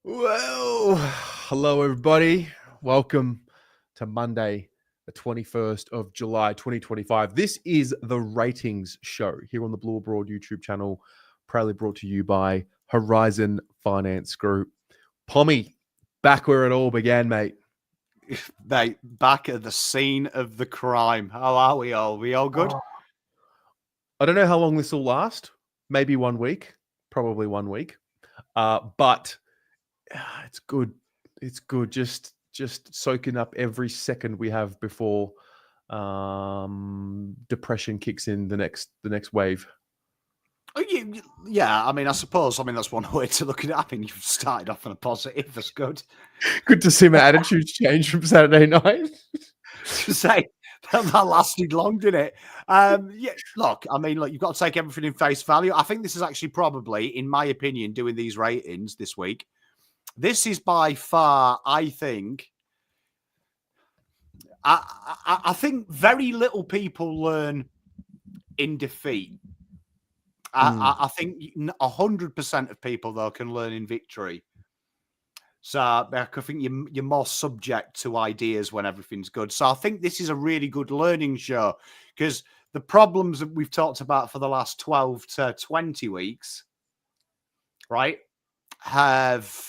Well, hello everybody. Welcome to Monday, the 21st of July, 2025. This is the Ratings Show here on the Blue Abroad YouTube channel, proudly brought to you by Horizon Finance Group. Pommy, back where it all began, mate. Mate, back at the scene of the crime. How are we all? We all good? I don't know how long this will last. Maybe 1 week, probably 1 week. But it's good. It's good. Just soaking up every second we have before depression kicks in the next wave. Yeah, I suppose that's one way to look at it. I mean, you've started off on a positive. That's good. Good to see my attitudes change from Saturday night. To say that lasted long, didn't it? Yeah. Look, you've got to take everything in face value. I think this is actually probably, in my opinion, doing these ratings this week. This is by far, I think. I think very little people learn in defeat. I think 100% of people, though, can learn in victory. So I think you're more subject to ideas when everything's good. So I think this is a really good learning show because the problems that we've talked about for the last 12 to 20 weeks, right, have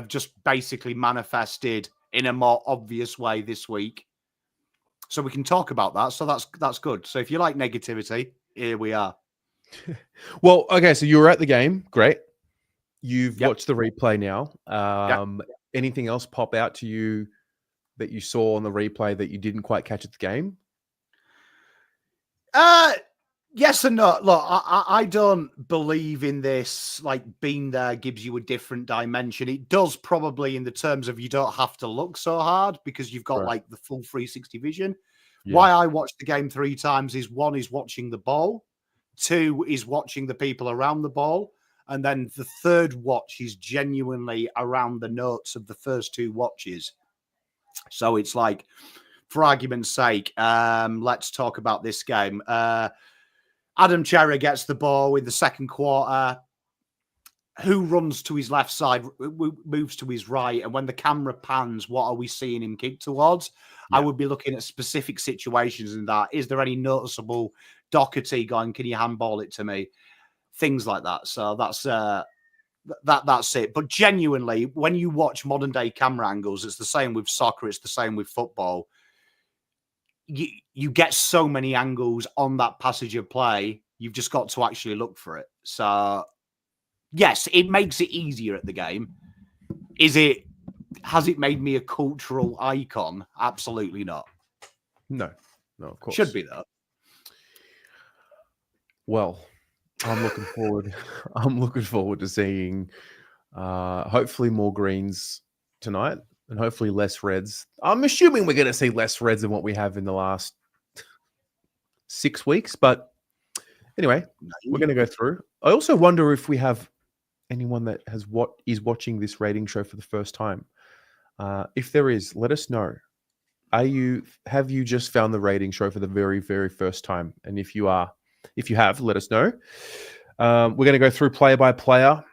just basically manifested in a more obvious way this week. So we can talk about that. So that's good. So if you like negativity, here we are. Well, okay, so you were at the game. Great. You've watched the replay now. Anything else pop out to you that you saw on the replay that you didn't quite catch at the game? Yes and no. Look, I don't believe in this, like, being there gives you a different dimension. It does probably in the terms of you don't have to look so hard because you've got like the full 360 vision. Yeah. Why I watched the game 3 times is 1 is watching the ball, 2 is watching the people around the ball, and then the third watch is genuinely around the notes of the first 2 watches. So it's like, for argument's sake, let's talk about this game. Adam Cherrie gets the ball in the second quarter. Who runs to his left side, moves to his right, and when the camera pans, what are we seeing him kick towards? Yeah. I would be looking at specific situations in that. Is there any noticeable Doherty going, can you handball it to me? Things like that. So that's it. But genuinely, when you watch modern day camera angles, it's the same with soccer, it's the same with football. You get so many angles on that passage of play, you've just got to actually look for it. So yes, it makes it easier at the game. Has it made me a cultural icon? Absolutely not. No, of course. Should be though. Well, I'm looking forward. I'm looking forward to seeing hopefully more greens tonight and hopefully less reds. I'm assuming we're going to see less reds than what we have in the last 6 weeks. But anyway, we're going to go through. I also wonder if we have anyone that is watching this rating show for the first time. If there is, let us know. Have you just found the rating show for the very, very first time? And if you have, let us know. We're going to go through player by player.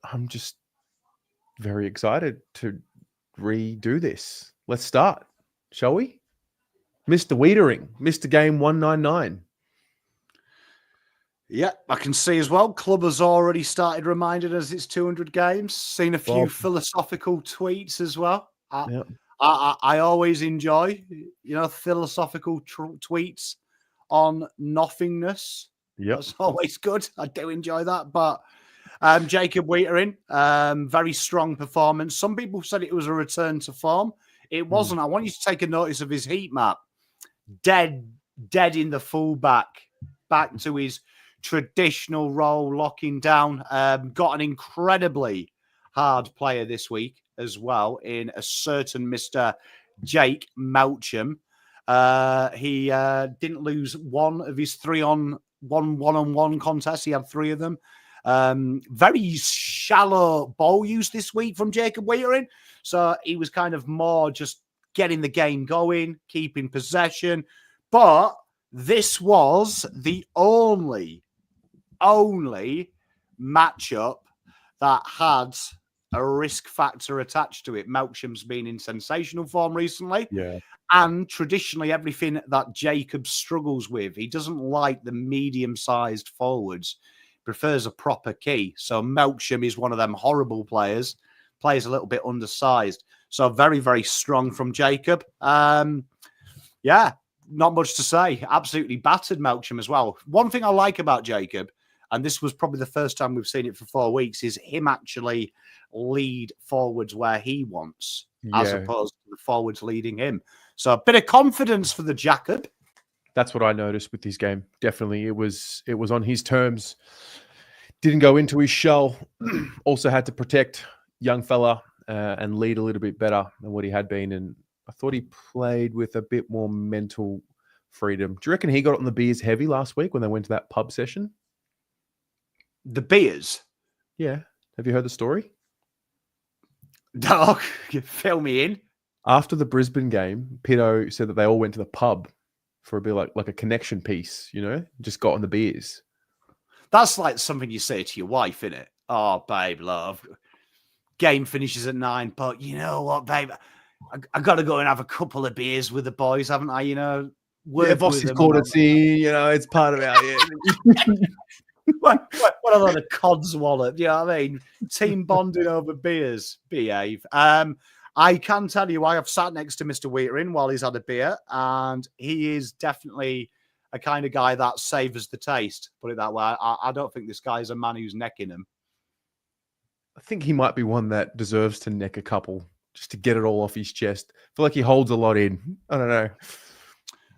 I'm just very excited to redo this. Let's start, shall we? Mr. Weitering, Mr. Game 199. Yeah, I can see as well. Club has already started reminding us it's 200 games. Seen a few philosophical tweets as well. I always enjoy, philosophical tweets on nothingness. Yeah, that's always good. I do enjoy that. But Jacob Weitering, very strong performance. Some people said it was a return to form. It wasn't. I want you to take a notice of his heat map. Dead in the fullback, back to his traditional role, locking down. Got an incredibly hard player this week as well in a certain Mr. Jake Melcham. He didn't lose one of his 1-on-1 contests. He had 3 of them. Very shallow ball use this week from Jacob Weitering. So he was kind of more just getting the game going, keeping possession. But this was the only matchup that had a risk factor attached to it. Melksham's been in sensational form recently. Yeah. And traditionally, everything that Jacob struggles with, he doesn't like the medium-sized forwards. Prefers a proper key. So Melksham is one of them horrible players. Plays a little bit undersized. So very, very strong from Jacob. Yeah, not much to say. Absolutely battered Melksham as well. One thing I like about Jacob, and this was probably the first time we've seen it for 4 weeks, is him actually lead forwards where he wants, as opposed to the forwards leading him. So a bit of confidence for the Jacob. That's what I noticed with his game. Definitely, it was on his terms. Didn't go into his shell. Also had to protect young fella and lead a little bit better than what he had been. And I thought he played with a bit more mental freedom. Do you reckon he got on the beers heavy last week when they went to that pub session? The beers? Yeah. Have you heard the story? Dog, fill me in. After the Brisbane game, Pito said that they all went to the pub for a bit like a connection piece, just got on the beers. That's like something you say to your wife, innit? Oh, babe, love. Game finishes at 9, but you know what, babe? I got to go and have a couple of beers with the boys, haven't I? Boss's courtesy, it's part of our... What a lot of cods wallet, you know what I mean? Team bonding over beers. Behave. I can tell you, I have sat next to Mr. Weitering while he's had a beer, and he is definitely a kind of guy that savours the taste, put it that way. I don't think this guy is a man who's necking him. I think he might be one that deserves to neck a couple just to get it all off his chest. I feel like he holds a lot in. I don't know.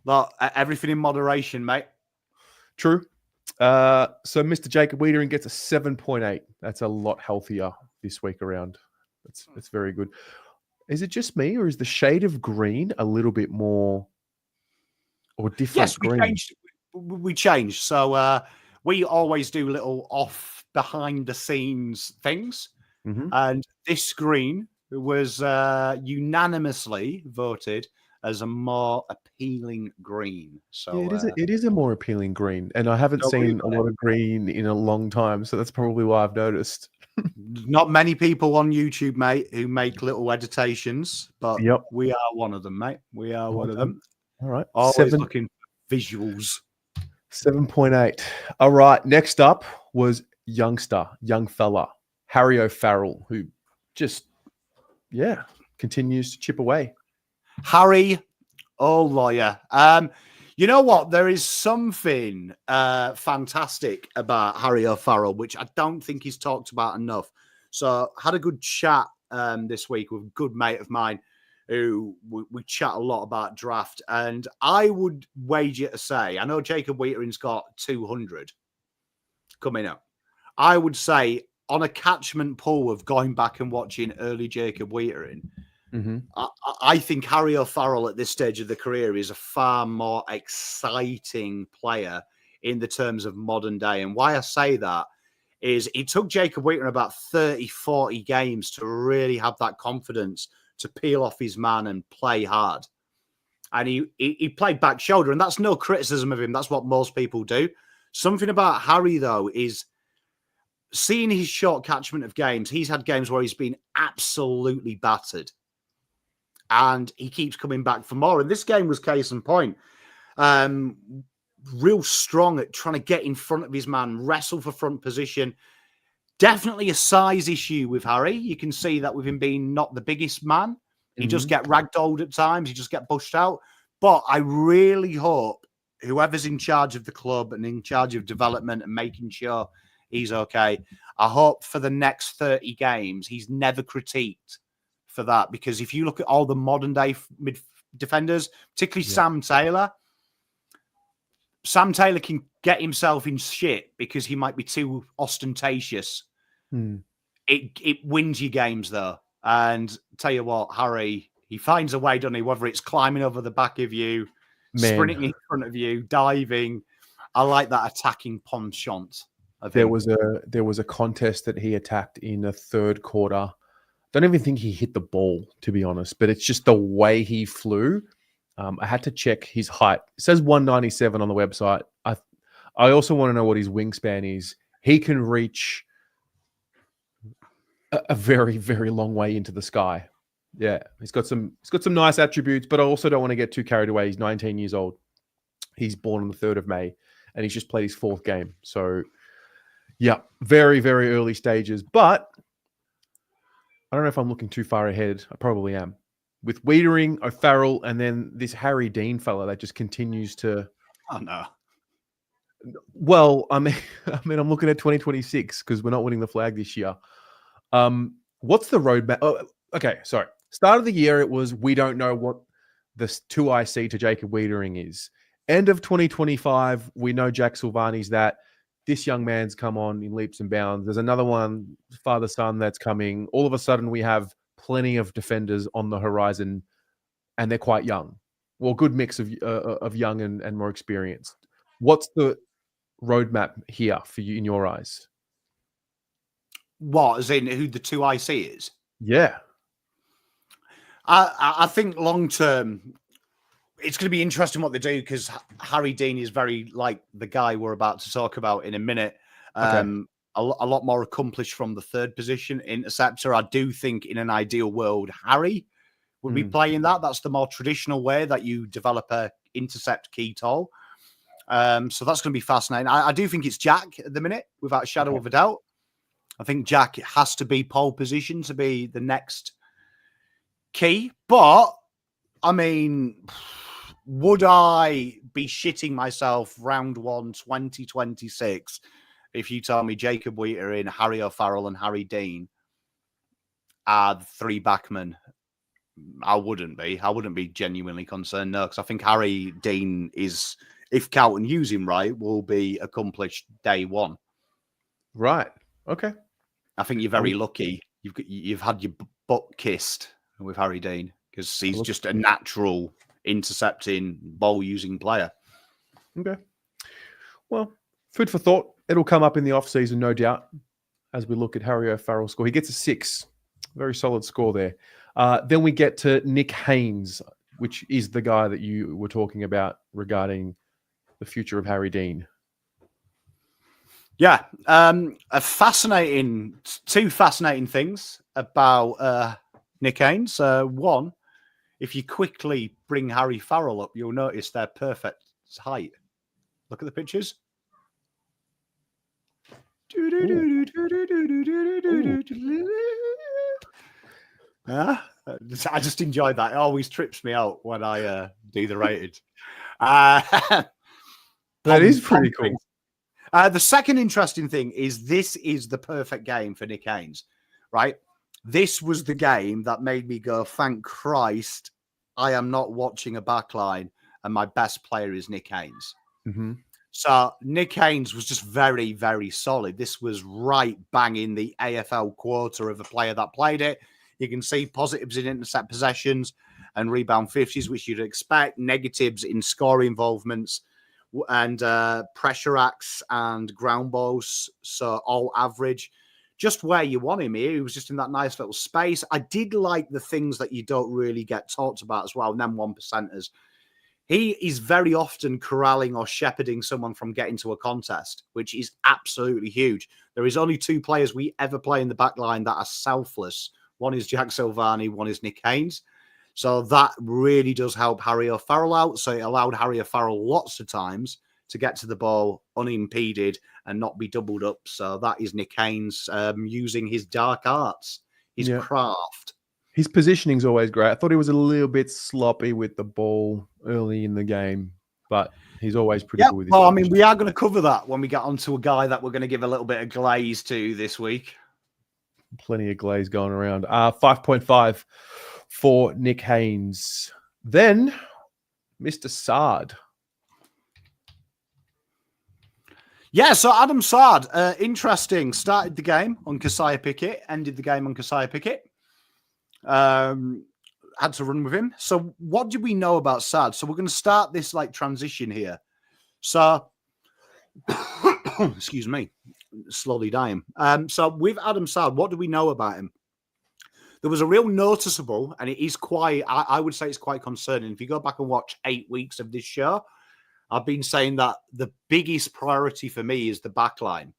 Well, everything in moderation, mate. True. So Mr. Jacob Weitering gets a 7.8. That's a lot healthier this week around. That's very good. Is it just me, or is the shade of green a little bit more or different? Yes, we changed. So we always do little off behind the scenes things. Mm-hmm. And this green was unanimously voted as a more appealing green. So yeah, it is a more appealing green, and I haven't seen a lot of green in a long time, so that's probably why I've noticed. Not many people on YouTube, mate, who make little editations, but we are one of them, mate. We are one of them. All right. Always looking for visuals. 7.8. All right. Next up was young fella, Harry Farrell, who just, continues to chip away. Harry, lawyer. You know what? There is something fantastic about Harry O'Farrell, which I don't think he's talked about enough. So had a good chat this week with a good mate of mine who we chat a lot about draft. And I would wager to say, I know Jacob Weitering's got 200 coming up. I would say on a catchment pool of going back and watching early Jacob Weitering, mm-hmm. I think Harry O'Farrell at this stage of the career is a far more exciting player in the terms of modern day. And why I say that is it took Jacob Weitering about 30, 40 games to really have that confidence to peel off his man and play hard. And he played back shoulder, and that's no criticism of him. That's what most people do. Something about Harry, though, is seeing his short catchment of games. He's had games where he's been absolutely battered. And he keeps coming back for more. And this game was case in point. Real strong at trying to get in front of his man, wrestle for front position. Definitely a size issue with Harry. You can see that with him being not the biggest man. He just get ragdolled at times. He just get pushed out. But I really hope whoever's in charge of the club and in charge of development and making sure he's okay, I hope for the next 30 games, he's never critiqued for that. Because if you look at all the modern day mid defenders, particularly Sam Taylor can get himself in shit because he might be too ostentatious. It wins you games though. And tell you what, Harry, he finds a way, doesn't he? Whether it's climbing over the back of you, sprinting in front of you, diving. I like that attacking penchant. There was a contest that he attacked in the third quarter. Don't even think he hit the ball, to be honest, but it's just the way he flew. I had to check his height. It says 197 on the website. I also want to know what his wingspan is. He can reach a very, very long way into the sky. Yeah, he's got some nice attributes, but I also don't want to get too carried away. He's 19 years old. He's born on the 3rd of May, and he's just played his 4th game. So, yeah, very, very early stages. But I don't know if I'm looking too far ahead. I probably am. With Weitering, Farrell, and then this Harry Dean fella that just continues to... Oh, no. Well, I'm looking at 2026 because we're not winning the flag this year. What's the roadmap? Oh, okay, sorry. Start of the year, it was we don't know what this 2IC to Jacob Weitering is. End of 2025, we know Jack Silvani's that. This young man's come on in leaps and bounds. There's another one, father-son, that's coming. All of a sudden, we have plenty of defenders on the horizon, and they're quite young. Well, good mix of young and more experienced. What's the roadmap here for you in your eyes? What, as in who the 2IC is? Yeah. I think long term, it's going to be interesting what they do because Harry Dean is very like the guy we're about to talk about in a minute. Okay. A lot more accomplished from the 3rd position, interceptor. I do think in an ideal world, Harry would be playing that. That's the more traditional way that you develop a intercept key tall. So that's going to be fascinating. I do think it's Jack at the minute, without a shadow of a doubt. I think Jack has to be pole position to be the next key. But, I mean, would I be shitting myself round 1, 2026, if you tell me Jacob Weitering, Harry O'Farrell and Harry Dean are the 3 backmen? I wouldn't be. I wouldn't be genuinely concerned, no, because I think Harry Dean is... if Carlton use him right, will be accomplished day 1. Right. Okay. I think you're very lucky. You've had your butt kissed with Harry Dean because he's just a natural intercepting, ball-using player. Okay. Well, food for thought. It'll come up in the off-season, no doubt, as we look at Harry O'Farrell's score. He gets a 6. Very solid score there. Then we get to Nick Haynes, which is the guy that you were talking about regarding the future of Harry Dean. Yeah. Two fascinating things about Nick Haynes. One, if you quickly bring Harry Farrell up, you'll notice they're perfect height. Look at the pictures. Yeah, I just enjoy that. It always trips me out when I do the rated. That is pretty cool. The second interesting thing is this is the perfect game for Nick Haynes, right? This was the game that made me go, thank Christ, I am not watching a backline and my best player is Nick Haynes. Mm-hmm. So Nick Haynes was just very, very solid. This was right bang in the AFL quarter of a player that played it. You can see positives in intercept possessions and rebound 50s, which you'd expect, negatives in scoring involvements and pressure acts and ground balls. So all average, just where you want him here. He was just in that nice little space. I did like the things that you don't really get talked about as well. And then 1%ers. He is very often corralling or shepherding someone from getting to a contest, which is absolutely huge. There is only 2 players we ever play in the back line that are selfless. One is Jack Silvani, one is Nick Haynes. So that really does help Harry O'Farrell out. So it allowed Harry O'Farrell lots of times to get to the ball unimpeded and not be doubled up. So that is Nick Haynes using his dark arts, his craft. His positioning is always great. I thought he was a little bit sloppy with the ball early in the game, but he's always pretty good with his Well, I mean, we are going to cover that when we get onto a guy that we're going to give a little bit of glaze to this week. Plenty of glaze going around. 5.5 for Nick Haynes. Then, Mr. Sard. Yeah, so Adam Sard, interesting. Started the game on Keziah Pickett, ended the game on Keziah Pickett. Had to run with him. So what do we know about Sard? So we're going to start this like transition here. So, excuse me, slowly dying. So with Adam Sard, what do we know about him? There was a real noticeable, and it is quite, I would say it's quite concerning. If you go back and watch 8 weeks of this show, I've been saying that the biggest priority for me is the back line.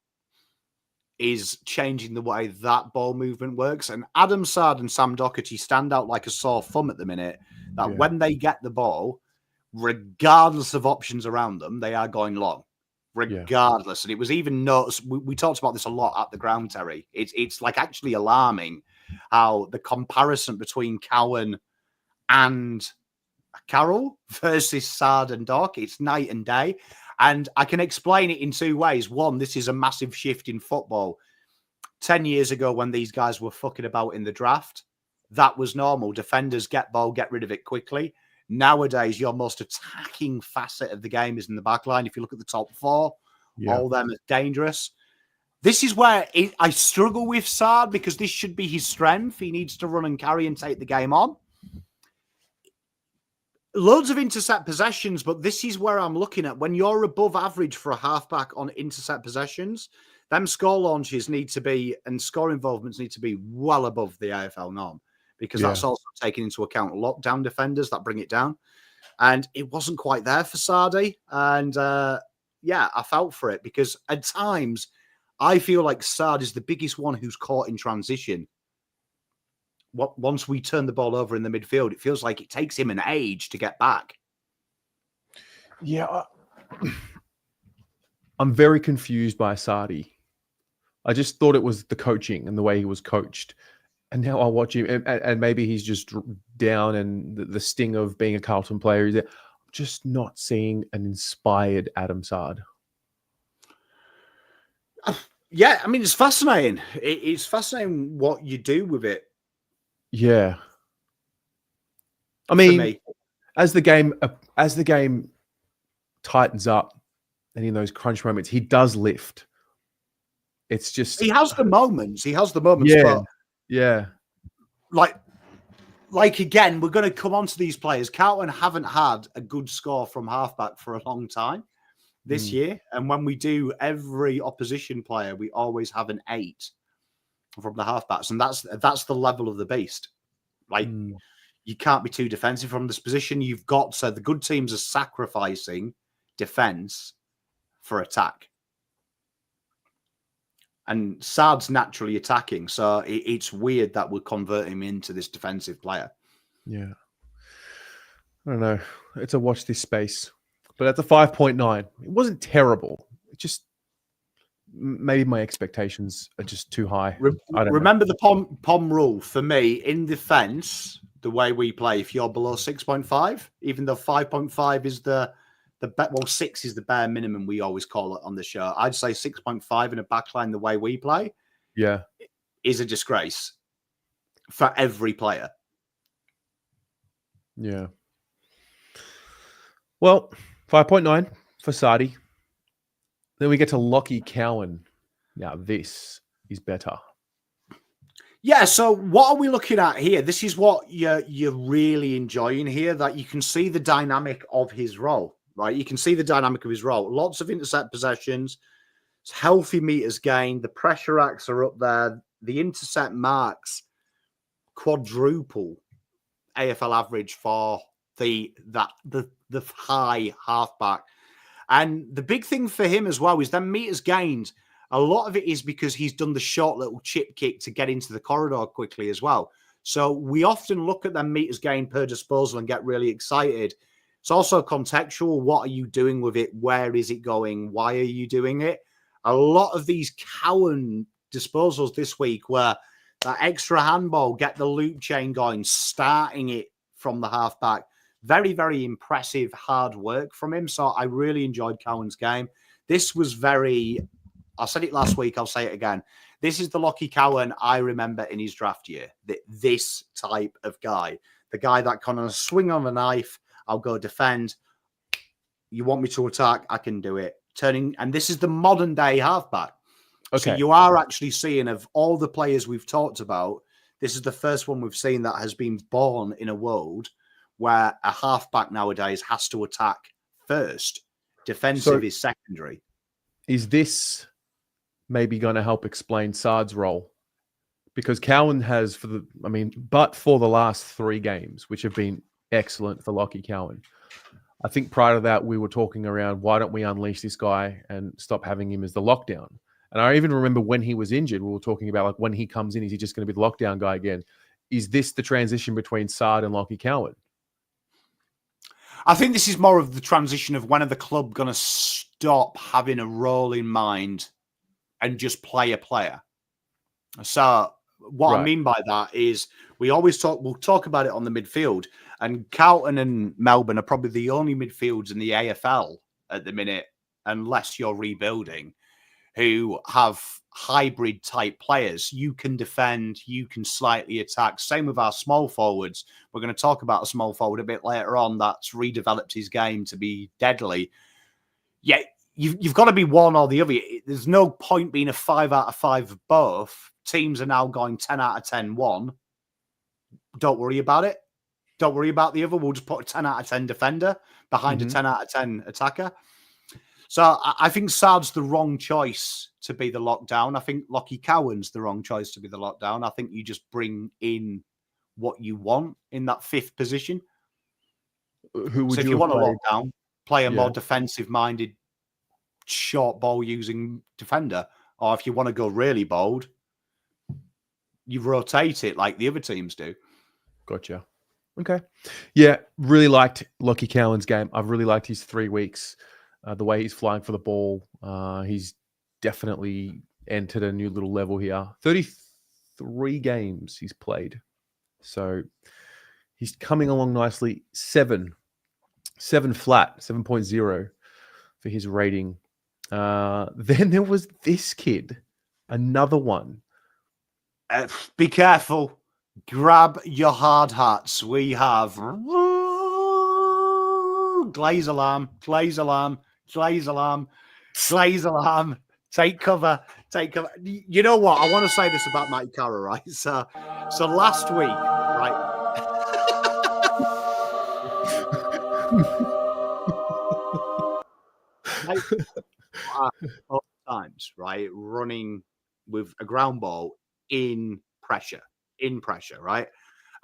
is changing the way that ball movement works. And Adam Sard and Sam Doherty stand out like a sore thumb at the minute, that when they get the ball, regardless of options around them, they are going long, regardless. And it was even noticed, we talked about this a lot at the ground, Terry. It's like actually alarming how the comparison between Cowan and Carroll versus Sard and Doc, it's night and day. And I can explain it in two ways. One, this is a massive shift in football. 10 years ago, when these guys were fucking about in the draft, that was normal. Defenders get ball, get rid of it quickly. Nowadays, your most attacking facet of the game is in the back line. If you look at the top four, all them are dangerous. This is where I struggle with Sard, because this should be his strength. He needs to run and carry and take the game on. Loads of intercept possessions, but this is where I'm looking at. When you're above average for a halfback on intercept possessions, them score launches need to be, and score involvements need to be well above the AFL norm, because that's also taking into account lockdown defenders that bring it down. And it wasn't quite there for Sardi. And I felt for it, because at times I feel like Sard is the biggest one who's caught in transition. Once we turn the ball over in the midfield, it feels like it takes him an age to get back. Yeah. I'm very confused by Sardi. I just thought it was the coaching and the way he was coached. And now I watch him, and maybe he's just down, and the sting of being a Carlton player is there. I'm just not seeing an inspired Adam Sard. Yeah, I mean, it's fascinating. It's fascinating what you do with it. Yeah. I mean, as the game tightens up, and in those crunch moments, he does lift. It's just he has the moments. Yeah. But like again, we're going to come on to these players. Carlton haven't had a good score from halfback for a long time this year. And when we do every opposition player, we always have an 8 from the halfbacks. And that's the level of the beast. Like, you can't be too defensive from this position. You've got, so the good teams are sacrificing defense for attack. And Sard's naturally attacking, so it's weird that we're converting him into this defensive player. Yeah. I don't know. It's a watch this space. But at the 5.9, it wasn't terrible. It just, maybe my expectations are just too high. I don't remember the POM rule. For me, in defense, the way we play, if you're below 6.5, even though 5.5 is the 6 is the bare minimum, we always call it on the show. I'd say 6.5 in a backline, the way we play, is a disgrace for every player. Yeah. Well, 5.9 for Sardi. Then we get to Locky Cowan. Now this is better. Yeah, so what are we looking at here? This is what you're really enjoying here, that you can see the dynamic of his role. Right, you can see the dynamic of his role. Lots of intercept possessions, healthy meters gained. The pressure acts are up there. The intercept marks quadruple AFL average for the high halfback. And the big thing for him as well is them meters gained. A lot of it is because he's done the short little chip kick to get into the corridor quickly as well. So we often look at them meters gained per disposal and get really excited. It's also contextual. What are you doing with it? Where is it going? Why are you doing it? A lot of these Cowan disposals this week were that extra handball, get the loop chain going, starting it from the halfback. Very, very impressive hard work from him. So I really enjoyed Cowan's game. This was I said it last week, I'll say it again. This is the Locky Cowan I remember in his draft year. This type of guy. The guy that kind of swing on a knife, I'll go defend. You want me to attack? I can do it. And this is the modern day halfback. Okay. So you are actually seeing, of all the players we've talked about, this is the first one we've seen that has been born in a world where a halfback nowadays has to attack first. Defensive is secondary. Is this maybe going to help explain Sard's role? Because Cowan has, for the last 3 games, which have been excellent for Locky Cowan. I think prior to that, we were talking around, why don't we unleash this guy and stop having him as the lockdown? And I even remember when he was injured, we were talking about like when he comes in, is he just going to be the lockdown guy again? Is this the transition between Sard and Locky Cowan? I think this is more of the transition of when are the club going to stop having a role in mind and just play a player. So what I mean by that is we'll talk about it on the midfield, and Carlton and Melbourne are probably the only midfields in the AFL at the minute, unless you're rebuilding, who have hybrid type players. You can defend, you can slightly attack. Same with our small forwards. We're going to talk about a small forward a bit later on that's redeveloped his game to be deadly. Yeah, you've got to be one or the other. There's no point being a 5 out of 5 of both. Teams are now going 10 out of 10 one. Don't worry about it. Don't worry about the other. We'll just put a 10 out of 10 defender behind a 10 out of 10 attacker. So I think Sard's the wrong choice to be the lockdown. I think Locky Cowan's the wrong choice to be the lockdown. I think you just bring in what you want in that 5th position. Who would so if you want a lockdown, play a more defensive-minded, short ball-using defender. Or if you want to go really bold, you rotate it like the other teams do. Gotcha. Okay. Yeah, really liked Locky Cowan's game. I've really liked his 3 weeks. The way he's flying for the ball. He's definitely entered a new little level here. 33 games he's played. So he's coming along nicely. 7 flat, 7.0 for his rating. Then there was this kid, another one. Be careful. Grab your hard hats. We have glaze alarm, glaze alarm, glaze alarm, glaze alarm. Take cover, take cover. You know what? I want to say this about Matty Carroll, right? So last week, right? Times, right? Running with a ground ball in pressure, right?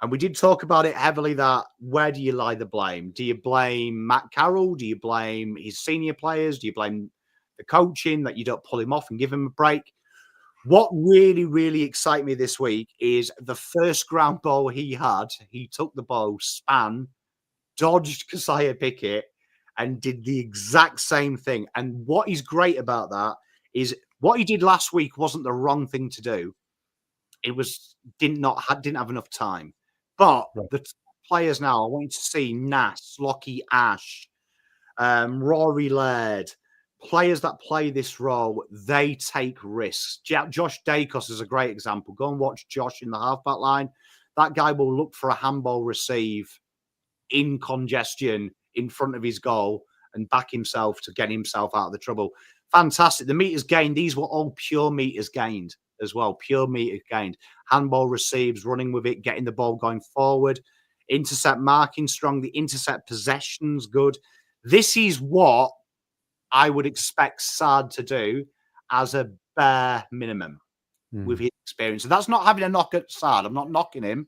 And we did talk about it heavily that where do you lie the blame? Do you blame Matt Carroll? Do you blame his senior players? Do you blame the coaching that you don't pull him off and give him a break? What really, really excited me this week is the first ground ball he had. He took the ball, span, dodged Keziah Pickett, and did the exact same thing. And what is great about that is what he did last week wasn't the wrong thing to do. It was didn't have enough time. But the players now, I want you to see Nass, Lockie Ash, Rory Laird, players that play this role, they take risks. Josh Dacos is a great example. Go and watch Josh in the halfback line. That guy will look for a handball receive in congestion in front of his goal and back himself to get himself out of the trouble. Fantastic. The meters gained, these were all pure meters gained as well. Pure meters gained. Handball receives, running with it, getting the ball going forward. Intercept marking strong. The intercept possessions good. This is what I would expect Sard to do as a bare minimum with his experience. So that's not having a knock at Sard. I'm not knocking him.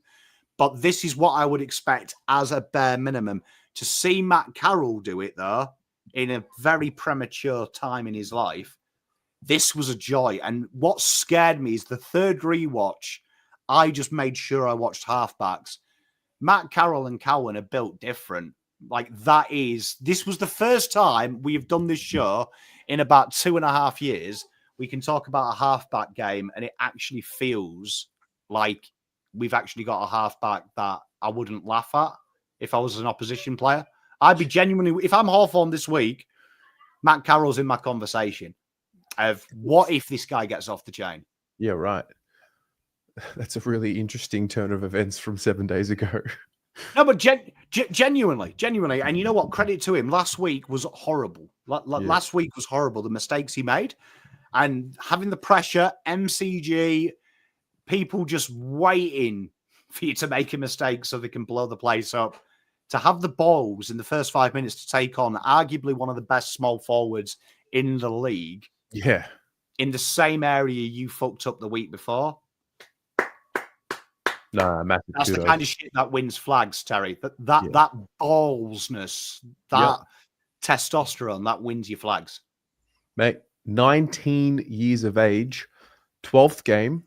But this is what I would expect as a bare minimum. To see Matt Carroll do it, though, in a very premature time in his life, this was a joy. And what scared me is the third rewatch, I just made sure I watched halfbacks. Matt Carroll and Cowan are built different. Like, this was the first time we've done this show in about 2.5 years. We can talk about a halfback game, and it actually feels like we've actually got a halfback that I wouldn't laugh at if I was an opposition player. I'd be genuinely, if I'm Hawthorn this week, Matt Carroll's in my conversation of what if this guy gets off the chain? Yeah, right. That's a really interesting turn of events from 7 days ago. No, but genuinely. And you know what? Credit to him. Last week was horrible. Last week was horrible. The mistakes he made and having the pressure, MCG, people just waiting for you to make a mistake so they can blow the place up. To have the balls in the first 5 minutes to take on arguably one of the best small forwards in the league. Yeah. In the same area you fucked up the week before. No, massive. That's the kind of shit that wins flags, Terry. That ballsness, that testosterone, that wins you flags. Mate, 19 years of age, 12th game,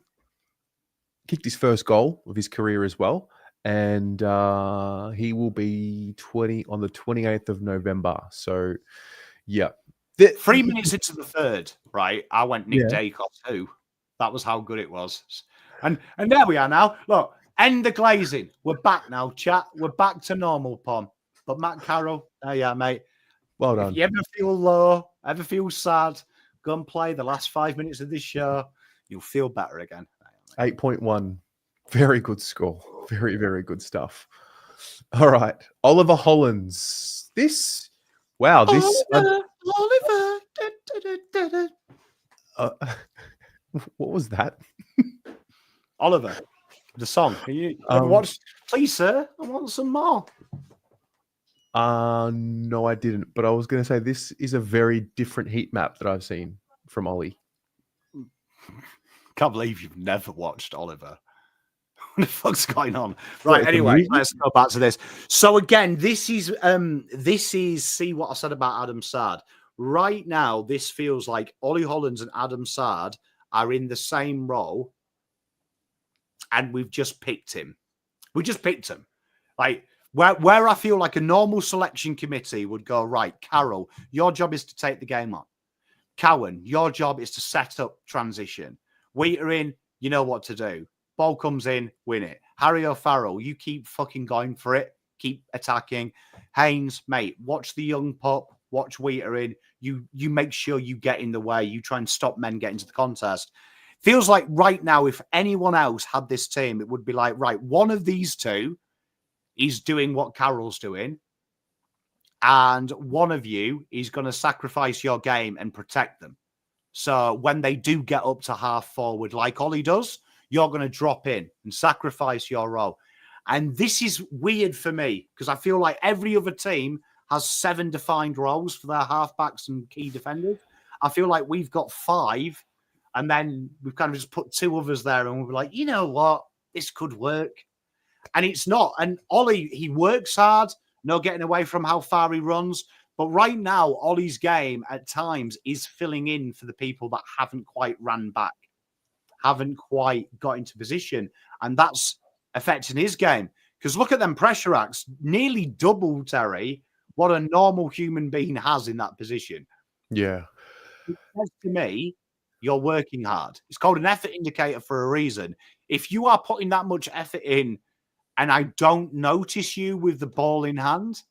kicked his first goal of his career as well. And he will be 20 on the 28th of November. So, yeah. 3 minutes into the third, right? I went Nick Yeah. Dacos too. That was how good it was. And there we are now. Look, end the glazing. We're back now, chat. We're back to normal, Pom. But Matt Carroll, oh yeah, mate. Well done. If you ever feel low, ever feel sad, go and play the last 5 minutes of this show. You'll feel better again. 8.1. Very good score. Very, very good stuff. All right. Oliver Hollands. Oliver. What was that? Oliver, the song. You ever watched? Please, sir, I want some more. No, I didn't. But I was going to say this is a very different heat map that I've seen from Ollie. Can't believe you've never watched Oliver. What the fuck's going on? Right. Anyway, let's go back to this. So again, this is see what I said about Adam Sard. Right now, this feels like Ollie Hollands and Adam Sard are in the same role, and we've just picked him. We just picked him. Like where I feel like a normal selection committee would go, right, Carroll, your job is to take the game on. Cowan, your job is to set up transition. Weitering, you know what to do. Ball comes in, win it. Harry or Farrell, you keep fucking going for it. Keep attacking. Haynes, mate, watch the young pup. Watch Weitering. You make sure you get in the way. You try and stop men getting to the contest. Feels like right now, if anyone else had this team, it would be like, right, one of these two is doing what Carroll's doing, and one of you is going to sacrifice your game and protect them. So when they do get up to half forward, like Ollie does, you're going to drop in and sacrifice your role. And this is weird for me because I feel like every other team has 7 defined roles for their halfbacks and key defenders. I feel like we've got 5, and then we've kind of just put 2 others there, and we're like, you know what? This could work. And it's not. And Ollie, he works hard, no getting away from how far he runs. But right now, Ollie's game at times is filling in for the people that haven't quite ran back, haven't quite got into position. And that's affecting his game. Because look at them pressure acts, nearly double, Terry, what a normal human being has in that position. Yeah. It says to me, you're working hard. It's called an effort indicator for a reason. If you are putting that much effort in and I don't notice you with the ball in hand,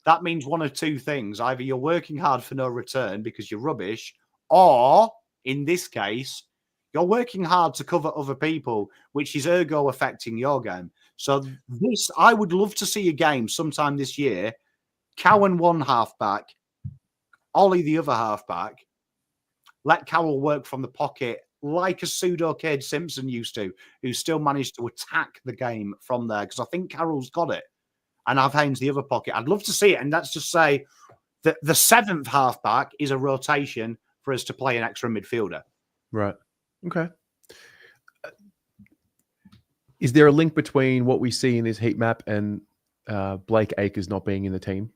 that means one of two things. Either you're working hard for no return because you're rubbish, or in this case, you're working hard to cover other people, which is ergo affecting your game. So this, I would love to see a game sometime this year. Cowan one halfback, Ollie the other halfback. Let Carroll work from the pocket like a pseudo Cade Simpson used to, who still managed to attack the game from there. Because I think Carroll's got it. And have Haynes the other pocket. I'd love to see it. And let's just say that the 7th halfback is a rotation for us to play an extra midfielder. Right. Okay. Is there a link between what we see in this heat map and Blake Acres not being in the team?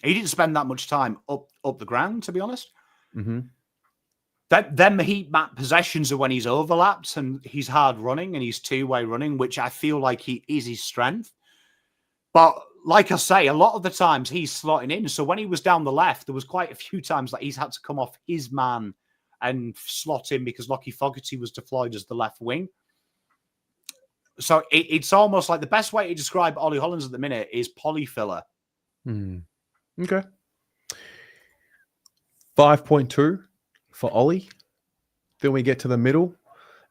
He didn't spend that much time up the ground, to be honest. Mm-hmm. Them heat map possessions are when he's overlapped and he's hard running and he's two-way running, which I feel like he is his strength. But like I say, a lot of the times he's slotting in. So when he was down the left, there was quite a few times that he's had to come off his man and slot in because Locky Fogerty was deployed as the left wing. So it's almost like the best way to describe Ollie Hollands at the minute is polyfiller. Okay. 5.2 for Ollie. Then we get to the middle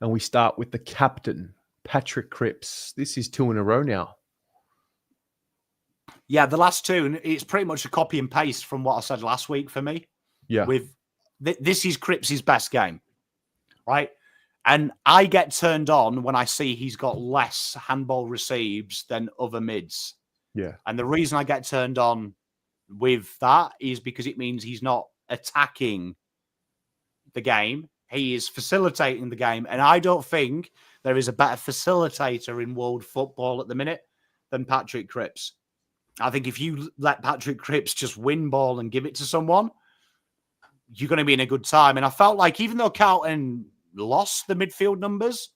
and we start with the captain, Patrick Cripps. This is 2 in a row now. Yeah, the last 2, and it's pretty much a copy and paste from what I said last week for me. Yeah. This is Cripps' best game, right? And I get turned on when I see he's got less handball receives than other mids. Yeah. And the reason I get turned on with that is because it means he's not attacking the game. He is facilitating the game. And I don't think there is a better facilitator in world football at the minute than Patrick Cripps. I think if you let Patrick Cripps just win ball and give it to someone, you're going to be in a good time. And I felt like even though Carlton lost the midfield numbers,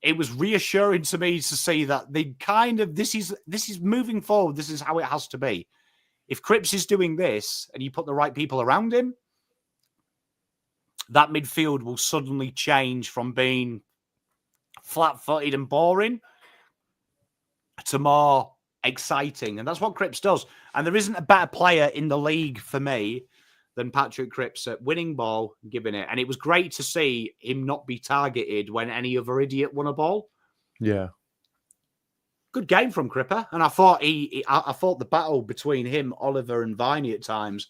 it was reassuring to me to see that they kind of, this is moving forward. This is how it has to be. If Cripps is doing this and you put the right people around him, that midfield will suddenly change from being flat-footed and boring to more exciting. And that's what Cripps does. And there isn't a better player in the league for me than Patrick Cripps at winning ball and giving it. And it was great to see him not be targeted when any other idiot won a ball. Yeah. Good game from Cripper. And I thought I thought the battle between him, Oliver, and Viney at times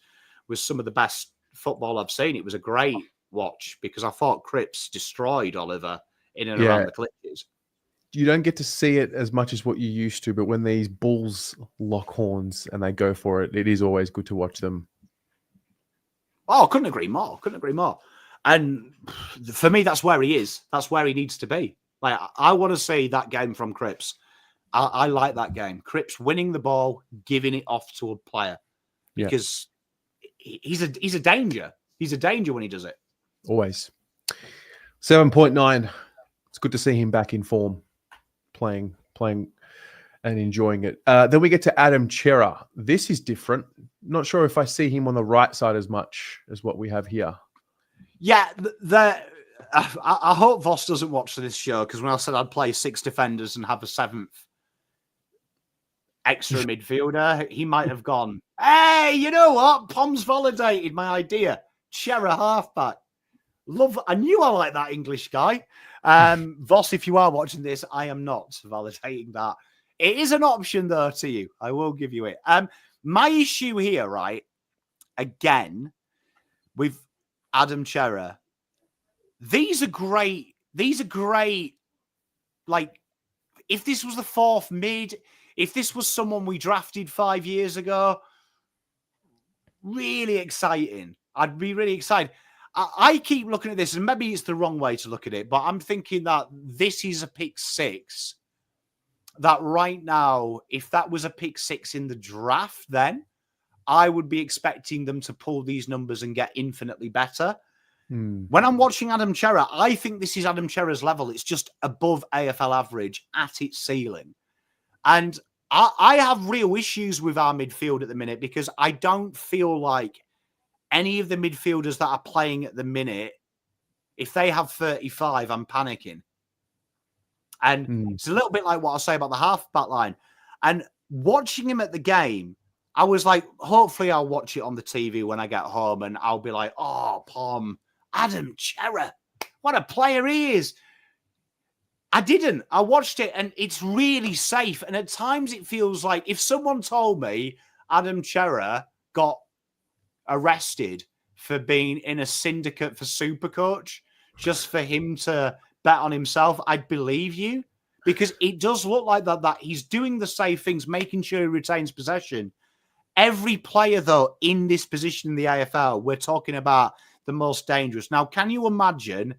was some of the best football I've seen. It was a great watch because I thought Cripps destroyed Oliver in and around the clutches. You don't get to see it as much as what you used to, but when these bulls lock horns and they go for it, it is always good to watch them. Oh, couldn't agree more. Couldn't agree more. And for me, that's where he is. That's where he needs to be. Like, I want to see that game from Cripps. I like that game. Cripps winning the ball, giving it off to a player because he's a danger. He's a danger when he does it. Always. 7.9. It's good to see him back in form, playing and enjoying it. Then we get to Adam Cherrie. This is different. Not sure if I see him on the right side as much as what we have here. Yeah, I hope Voss doesn't watch this show because when I said I'd play 6 defenders and have a 7th extra midfielder, he might have gone, hey, you know what? Pom's validated my idea. Cherrie halfback. I knew I liked that English guy. Voss, if you are watching this, I am not validating that. It is an option, though, to you. I will give you it. My issue here, right, again, with Adam Cherrie, these are great. Like, if this was the 4th mid, if this was someone we drafted 5 years ago, really exciting. I'd be really excited. I keep looking at this, and maybe it's the wrong way to look at it, but I'm thinking that this is a pick 6. That right now, if that was a pick 6 in the draft, then I would be expecting them to pull these numbers and get infinitely better. When I'm watching Adam Cherrie, I think this is Adam Cherrie's level. It's just above AFL average at its ceiling. And I have real issues with our midfield at the minute because I don't feel like any of the midfielders that are playing at the minute, if they have 35, I'm panicking. And it's a little bit like what I say about the half-back line. And watching him at the game, I was like, hopefully I'll watch it on the TV when I get home and I'll be like, oh, Pom, Adam Cherrie, what a player he is. I didn't. I watched it and it's really safe. And at times it feels like if someone told me Adam Cherrie got arrested for being in a syndicate for Supercoach just for him to bet on himself, I'd believe you because it does look like that he's doing the safe things, making sure he retains possession. Every player, though, in this position in the AFL, we're talking about the most dangerous. Now, can you imagine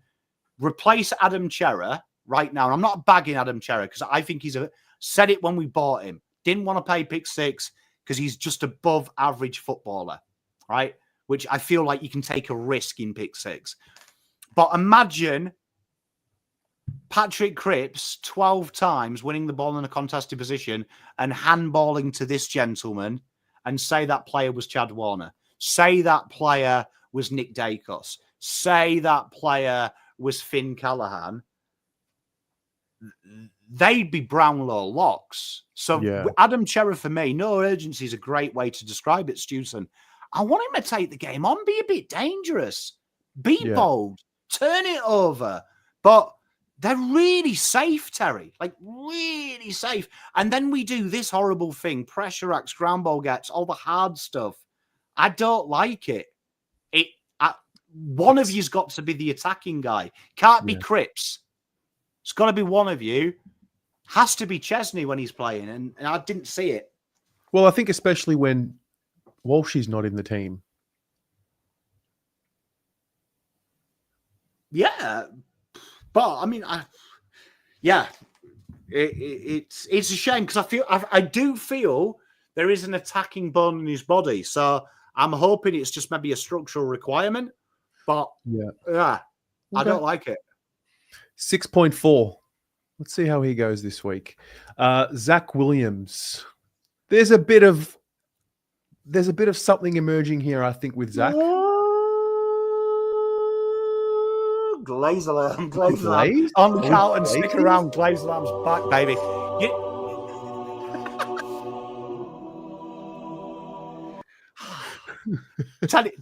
replace Adam Cherrie right now? And I'm not bagging Adam Cherrie because I think said it when we bought him. Didn't want to pay pick 6 because he's just above average footballer, right? Which I feel like you can take a risk in pick 6. But imagine Patrick Cripps 12 times winning the ball in a contested position and handballing to this gentleman and say that player was Chad Warner. Say that player was Nick Dacos. Say that player was Finn Callaghan. They'd be Brownlow locks. So Adam Cherrie, for me, no urgency is a great way to describe it, Stewson. I want him to take the game on, be a bit dangerous, be bold, turn it over. But they're really safe, Terry, like really safe. And then we do this horrible thing, pressure acts, ground ball gets, all the hard stuff. I don't like it. One of you's got to be the attacking guy. Can't be Cripps. It's got to be one of you. Has to be Chesney when he's playing, and I didn't see it. Well, I think especially when Walshy's not in the team. Yeah. But, I mean, It's a shame because I do feel there is an attacking bone in his body. So I'm hoping it's just maybe a structural requirement. But I don't like it. 6.4. Let's see how he goes this week. Zack Williams. There's a bit of something emerging here, I think, with Zack. Glaze alarm. On Carlton, stick around. Glaze alarm's back, baby.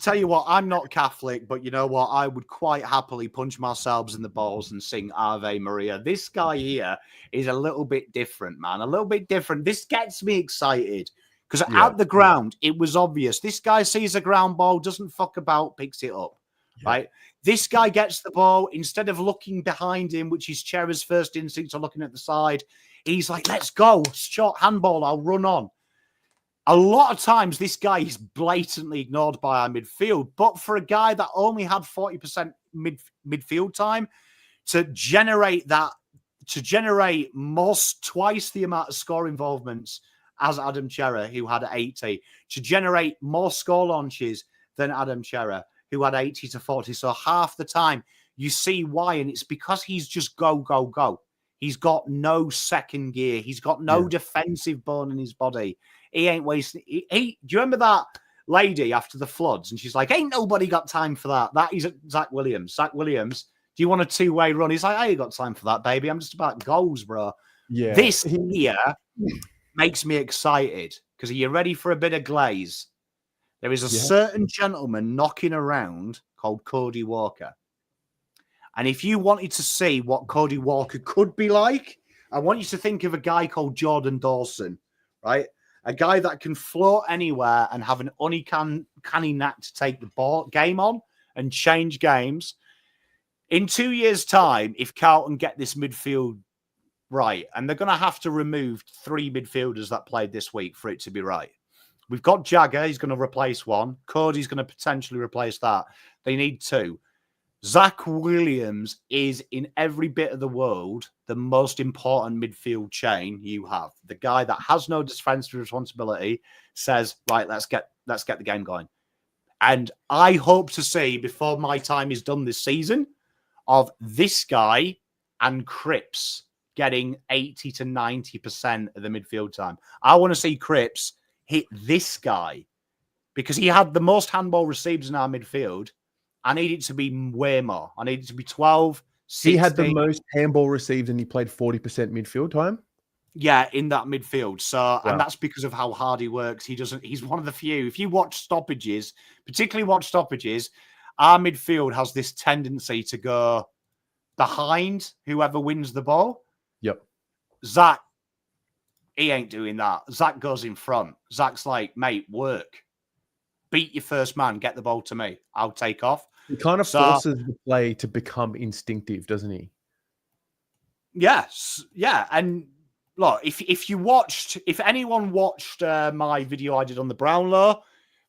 Tell you what, I'm not Catholic, but you know what? I would quite happily punch myself in the balls and sing Ave Maria. This guy here is a little bit different, man. A little bit different. This gets me excited because at the ground, it was obvious. This guy sees a ground ball, doesn't fuck about, picks it up, right? This guy gets the ball. Instead of looking behind him, which is Cherrie's first instinct of looking at the side, he's like, let's go. Short handball, I'll run on. A lot of times, this guy is blatantly ignored by our midfield. But for a guy that only had 40% midfield time, to generate twice the amount of score involvements as Adam Cherrie, who had 80, to generate more score launches than Adam Cherrie, who had 80 to 40. So half the time, you see why. And it's because he's just go, go, go. He's got no second gear. He's got no defensive bone in his body. He ain't wasting. Do you remember that lady after the floods? And she's like, ain't nobody got time for that. That is Zack Williams. Zack Williams, do you want a two-way run? He's like, I ain't got time for that, baby. I'm just about goals, bro. Yeah. This here makes me excited because are you ready for a bit of glaze? There is a certain gentleman knocking around called Cody Walker. And if you wanted to see what Cody Walker could be like, I want you to think of a guy called Jordan Dawson, right? A guy that can float anywhere and have an uncanny knack to take the game on and change games. In 2 years' time, if Carlton get this midfield right, and they're going to have to remove 3 midfielders that played this week for it to be right. We've got Jagger, he's going to replace one. Cody's going to potentially replace that. They need 2. Zack Williams is, in every bit of the world, the most important midfield chain you have. The guy that has no defensive responsibility says, right, let's get the game going. And I hope to see, before my time is done this season, of this guy and Cripps getting 80 to 90% of the midfield time. I want to see Cripps hit this guy because he had the most handball received in our midfield. I need it to be way more. I need it to be 12, 16. He had the most handball received and he played 40% midfield time? Yeah, in that midfield. So, and that's because of how hard he works. He's one of the few. If you watch stoppages, our midfield has this tendency to go behind whoever wins the ball. Yep. Zack, he ain't doing that. Zack goes in front. Zack's like, mate, work. Beat your first man. Get the ball to me. I'll take off. He kind of forces the play to become instinctive, doesn't he? Yes. Yeah. And look, if anyone watched my video I did on the Brownlow,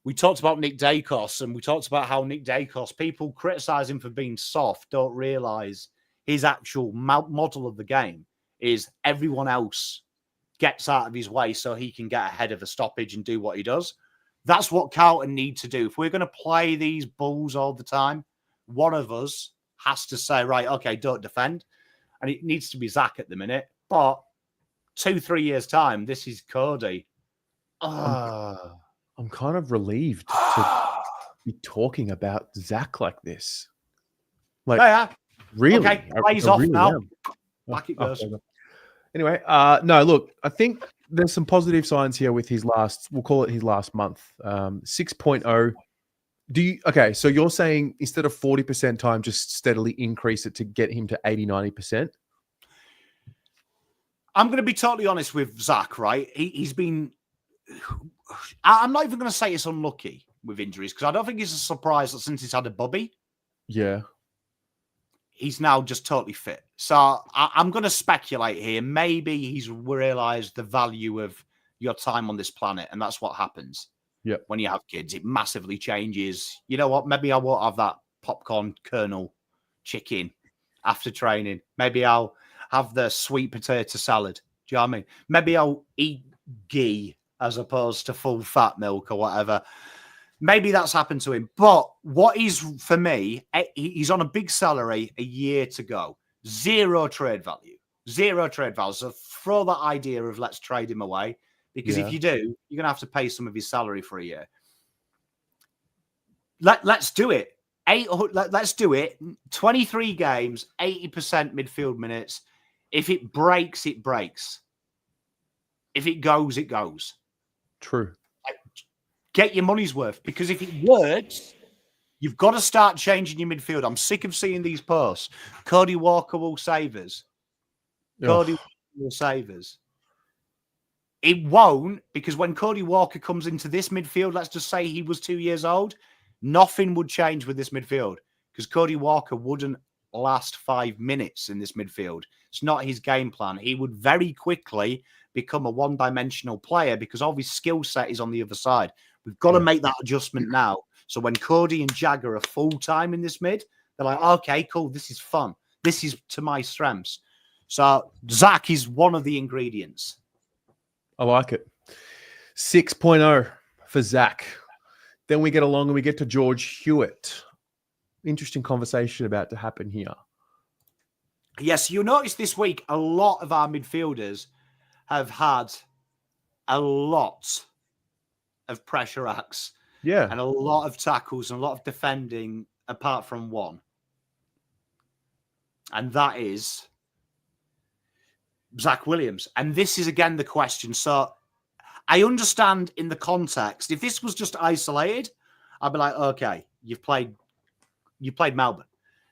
we talked about Nick Dacos and we talked about how Nick Dacos, people criticize him for being soft, don't realize his actual model of the game is everyone else gets out of his way so he can get ahead of a stoppage and do what he does. That's what Carlton need to do. If we're going to play these bulls all the time, one of us has to say, right, okay, don't defend. And it needs to be Zack at the minute. But 2-3 years' time, this is Cody. I'm kind of relieved to be talking about Zack like this. Like, really? Okay, plays off really now. Back it goes. Okay. Anyway, no, look, I think there's some positive signs here with his we'll call it his last month. 6.0. So you're saying instead of 40% time, just steadily increase it to get him to 80, 90%? I'm going to be totally honest with Zack, right? He's been, I'm not even going to say it's unlucky with injuries because I don't think it's a surprise that since he's had a bubby. Yeah. He's now just totally fit. So I'm going to speculate here. Maybe he's realized the value of your time on this planet. And that's what happens when you have kids. It massively changes. You know what? Maybe I won't have that popcorn kernel chicken after training. Maybe I'll have the sweet potato salad. Do you know what I mean? Maybe I'll eat ghee as opposed to full fat milk or whatever. Maybe that's happened to him. But what is, for me, he's on a big salary, a year to go. Zero trade value. Zero trade value. So throw that idea of let's trade him away. Because if you do, you're going to have to pay some of his salary for a year. Let's do it. Let's do it. 23 games, 80% midfield minutes. If it breaks, it breaks. If it goes, it goes. True. Get your money's worth. Because if it works, you've got to start changing your midfield. I'm sick of seeing these posts. Cody Walker will save us. Cody Walker will save us. It won't, because when Cody Walker comes into this midfield, let's just say he was 2 years old, nothing would change with this midfield because Cody Walker wouldn't last 5 minutes in this midfield. It's not his game plan. He would very quickly become a one-dimensional player because all his skill set is on the other side. We've got to make that adjustment now. So when Cody and Jagger are full-time in this mid, they're like, okay, cool, this is fun. This is to my strengths. So Zack is one of the ingredients. I like it. 6.0 for Zack. Then we get along and we get to George Huitt. Interesting conversation about to happen here. Yes, you'll notice this week a lot of our midfielders have had a lot of pressure acts. Yeah. And a lot of tackles and a lot of defending apart from one. And that is Zack Williams. And this is again the question. So I understand in the context, if this was just isolated, I'd be like, okay, you played Melbourne.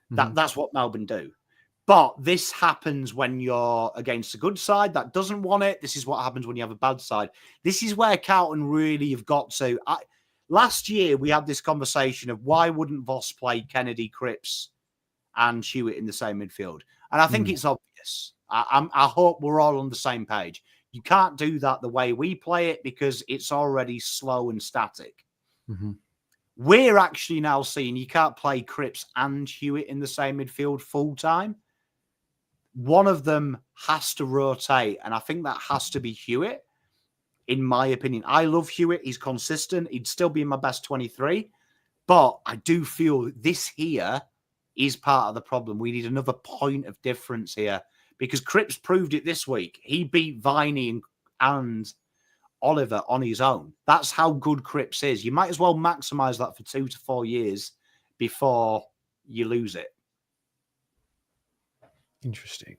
That's what Melbourne do. But this happens when you're against a good side that doesn't want it. This is what happens when you have a bad side. This is where Carlton really have got to. Last year, we had this conversation of why wouldn't Voss play Kennedy, Cripps, and Huitt in the same midfield? And I think it's obvious. I hope we're all on the same page. You can't do that the way we play it because it's already slow and static. We're actually now seeing you can't play Cripps and Huitt in the same midfield full time. One of them has to rotate, and I think that has to be Huitt, in my opinion. I love Huitt. He's consistent. He'd still be in my best 23. But I do feel this here is part of the problem. We need another point of difference here because Cripps proved it this week. He beat Viney and Oliver on his own. That's how good Cripps is. You might as well maximize that for 2 to 4 years before you lose it. Interesting.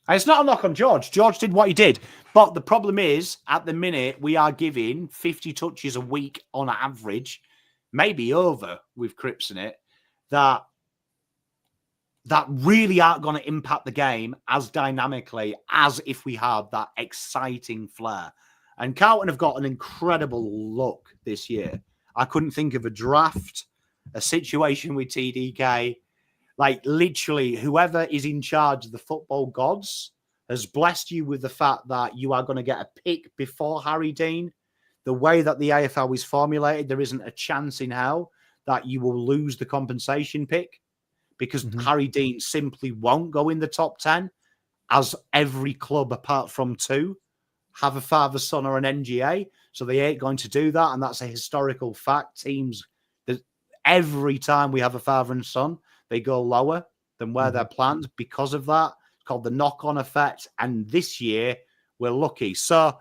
And it's not a knock on George. George did what he did. But the problem is, at the minute, we are giving 50 touches a week on average, maybe over with Cripps in it, that really aren't going to impact the game as dynamically as if we had that exciting flair. And Carlton have got an incredible look this year. I couldn't think of a draft, a situation with TDK. Like, literally, whoever is in charge of the football gods has blessed you with the fact that you are going to get a pick before Harry Dean. The way that the AFL is formulated, there isn't a chance in hell that you will lose the compensation pick because Harry Dean simply won't go in the top 10, as every club apart from 2 have a father, son, or an NGA. So they ain't going to do that. And that's a historical fact. Teams, every time we have a father and son, they go lower than where they're planned because of that. It's called the knock-on effect. And this year, we're lucky. So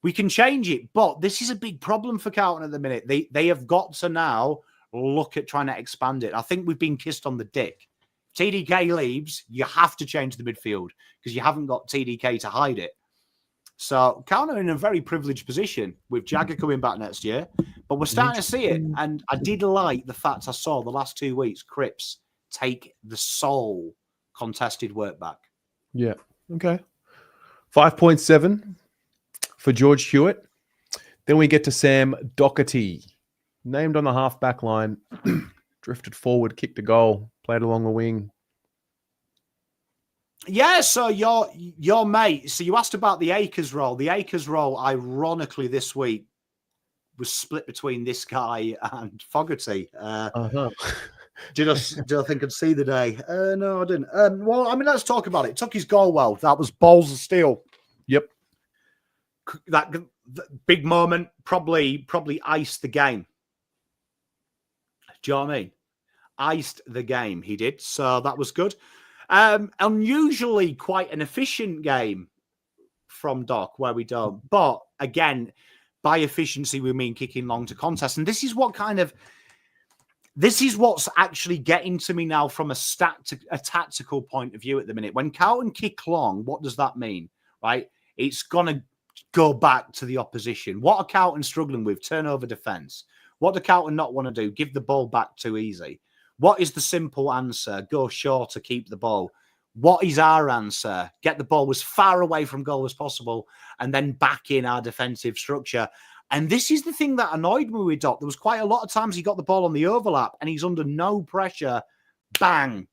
we can change it. But this is a big problem for Carlton at the minute. They have got to now look at trying to expand it. I think we've been kissed on the dick. TDK leaves, you have to change the midfield because you haven't got TDK to hide it. So Carlton are in a very privileged position with Jagger coming back next year. But we're starting to see it. And I did like the fact I saw the last 2 weeks, Cripps take the sole contested work back. Yeah. Okay. 5.7 for George Huitt. Then we get to Sam Doherty, named on the half-back line, drifted forward, kicked a goal, played along the wing. Yeah, so your mate, so you asked about the Akers role. The Akers role, ironically, this week was split between this guy and Fogerty. Did I think I'd see the day? No, I didn't. Well, I mean, let's talk about it. Took his goal well. That was balls of steel. Yep. That big moment probably iced the game. Do you know what I mean? Iced the game, he did. So that was good. Unusually quite an efficient game from Doc, where we don't. But again, by efficiency, we mean kicking long to contest. And this is what's actually getting to me now from a tactical point of view at the minute. When Carlton kick long, what does that mean? Right? It's going to go back to the opposition. What are Carlton struggling with? Turnover defence. What do Carlton not want to do? Give the ball back too easy. What is the simple answer? Go short to keep the ball. What is our answer? Get the ball as far away from goal as possible and then back in our defensive structure. And this is the thing that annoyed me with Doc. There was quite a lot of times he got the ball on the overlap and he's under no pressure. Bang.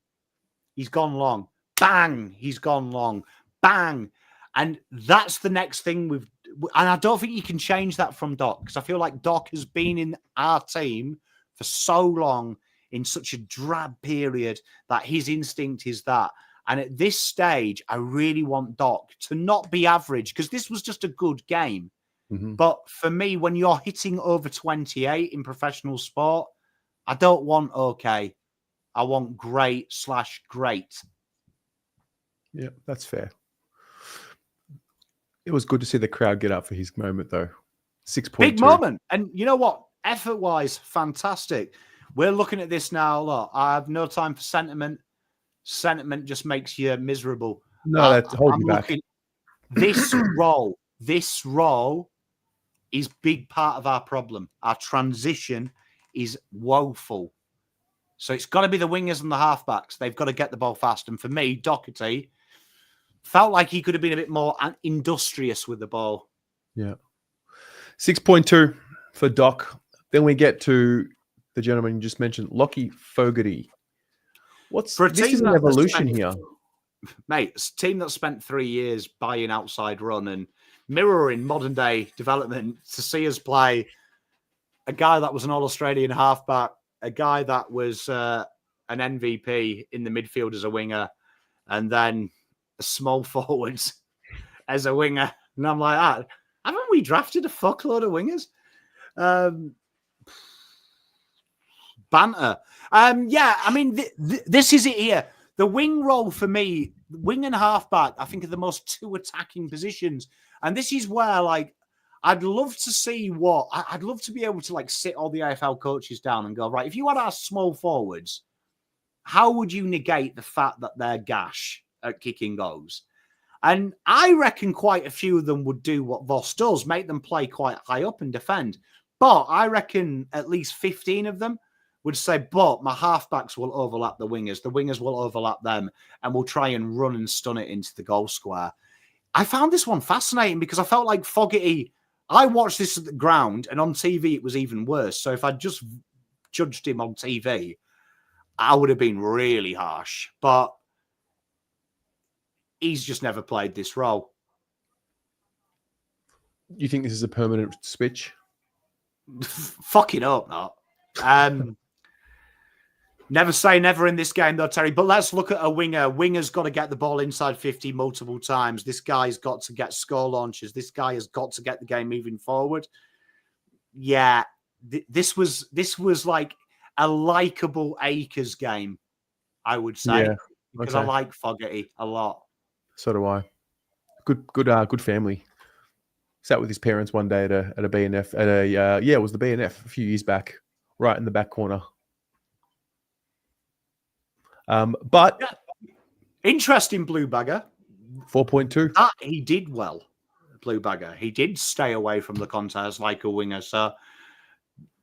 He's gone long. Bang. He's gone long. Bang. And that's the next thing and I don't think you can change that from Doc, because I feel like Doc has been in our team for so long in such a drab period that his instinct is that. And at this stage, I really want Doc to not be average, because this was just a good game. Mm-hmm. But for me, when you're hitting over 28 in professional sport, I don't want okay. I want great/great. Yeah, that's fair. It was good to see the crowd get up for his moment, though. 6.2. Big moment. And you know what? Effort-wise, fantastic. We're looking at this now. Look, I have no time for sentiment. Sentiment just makes you miserable. No, that's holding back. This role is big part of our problem. Our transition is woeful. So it's got to be the wingers and the halfbacks. They've got to get the ball fast. And for me, Doherty felt like he could have been a bit more industrious with the ball. Yeah. 6.2 for Doc. Then we get to the gentleman you just mentioned, Locky Fogerty. This is an evolution here. Mate, it's a team that spent 3 years buying outside run and mirroring modern day development to see us play a guy that was an All-Australian halfback, a guy that was an MVP in the midfield as a winger, and then a small forward as a winger. And I'm like, haven't we drafted a fuckload of wingers? Banter. Yeah, I mean, this is it here. The wing role for me, wing and halfback, I think are the most two attacking positions. And this is where, like, I'd love to see I'd love to be able to, like, sit all the AFL coaches down and go, right, if you had our small forwards, how would you negate the fact that they're gash at kicking goals? And I reckon quite a few of them would do what Voss does, make them play quite high up and defend. But I reckon at least 15 of them would say, but my halfbacks will overlap the wingers will overlap them, and we'll try and run and stun it into the goal square. I found this one fascinating because I felt like Fogerty, I watched this at the ground, and on TV it was even worse. So if I'd just judged him on TV, I would have been really harsh. But he's just never played this role. You think this is a permanent switch? Fucking hope not. Never say never in this game, though, Terry. But let's look at a winger. Winger's got to get the ball inside 50 multiple times. This guy's got to get score launches. This guy has got to get the game moving forward. Yeah, this was like a likable Akers game, I would say, because I like Fogerty a lot. So do I. Good family. Sat with his parents one day at a BNF it was the BNF a few years back, right in the back corner. But interesting, Blue Bagger. 4.2. He did well, Blue Bagger. He did stay away from the contest like a winger, so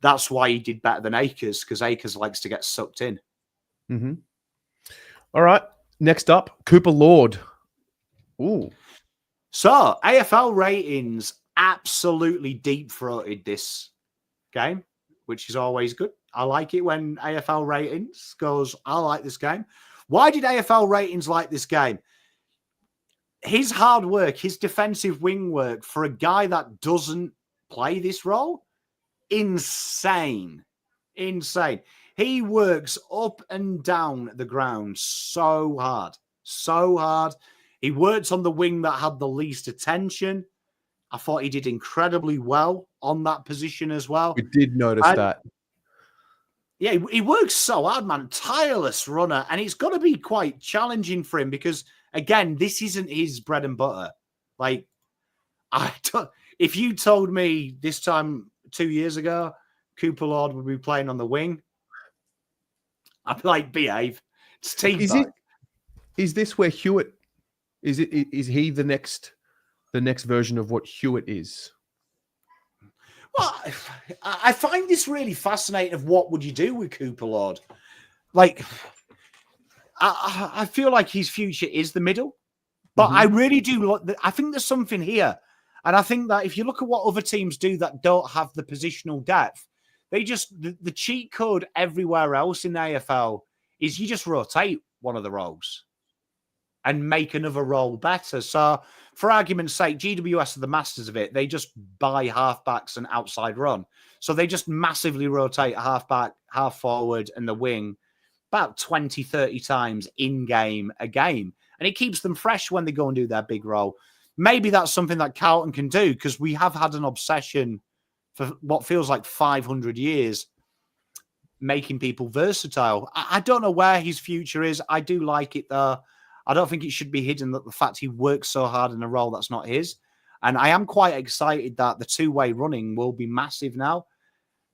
that's why he did better than Akers, because Akers likes to get sucked in. Mm-hmm. All right, next up, Cooper Lord. Ooh. So AFL ratings absolutely deep-throated this game, which is always good. I like it when AFL ratings goes, I like this game. Why did AFL ratings like this game? His hard work, his defensive wing work for a guy that doesn't play this role, insane. He works up and down the ground so hard. So hard. He worked on the wing that had the least attention. I thought he did incredibly well on that position as well. We did notice that. Yeah, he works so hard, man. Tireless runner. And it's got to be quite challenging for him because, again, this isn't his bread and butter. Like, if you told me this time 2 years ago, Cooper Lord would be playing on the wing, I'd be like, behave. It's team back. Is this where Huitt is? Is he the next version of what Huitt is? Well, I find this really fascinating. Of what would you do with Cooper Lord? Like, I feel like his future is the middle, but I really do. I think there's something here, and I think that if you look at what other teams do that don't have the positional depth, they just the cheat code everywhere else in the AFL is you just rotate one of the roles and make another role better. So, for argument's sake, GWS are the masters of it. They just buy halfbacks and outside run. So they just massively rotate halfback, half forward, and the wing about 20, 30 times in-game a game. And it keeps them fresh when they go and do their big role. Maybe that's something that Carlton can do because we have had an obsession for what feels like 500 years making people versatile. I don't know where his future is. I do like it, though. I don't think it should be hidden that the fact he works so hard in a role that's not his. And I am quite excited that the two-way running will be massive now.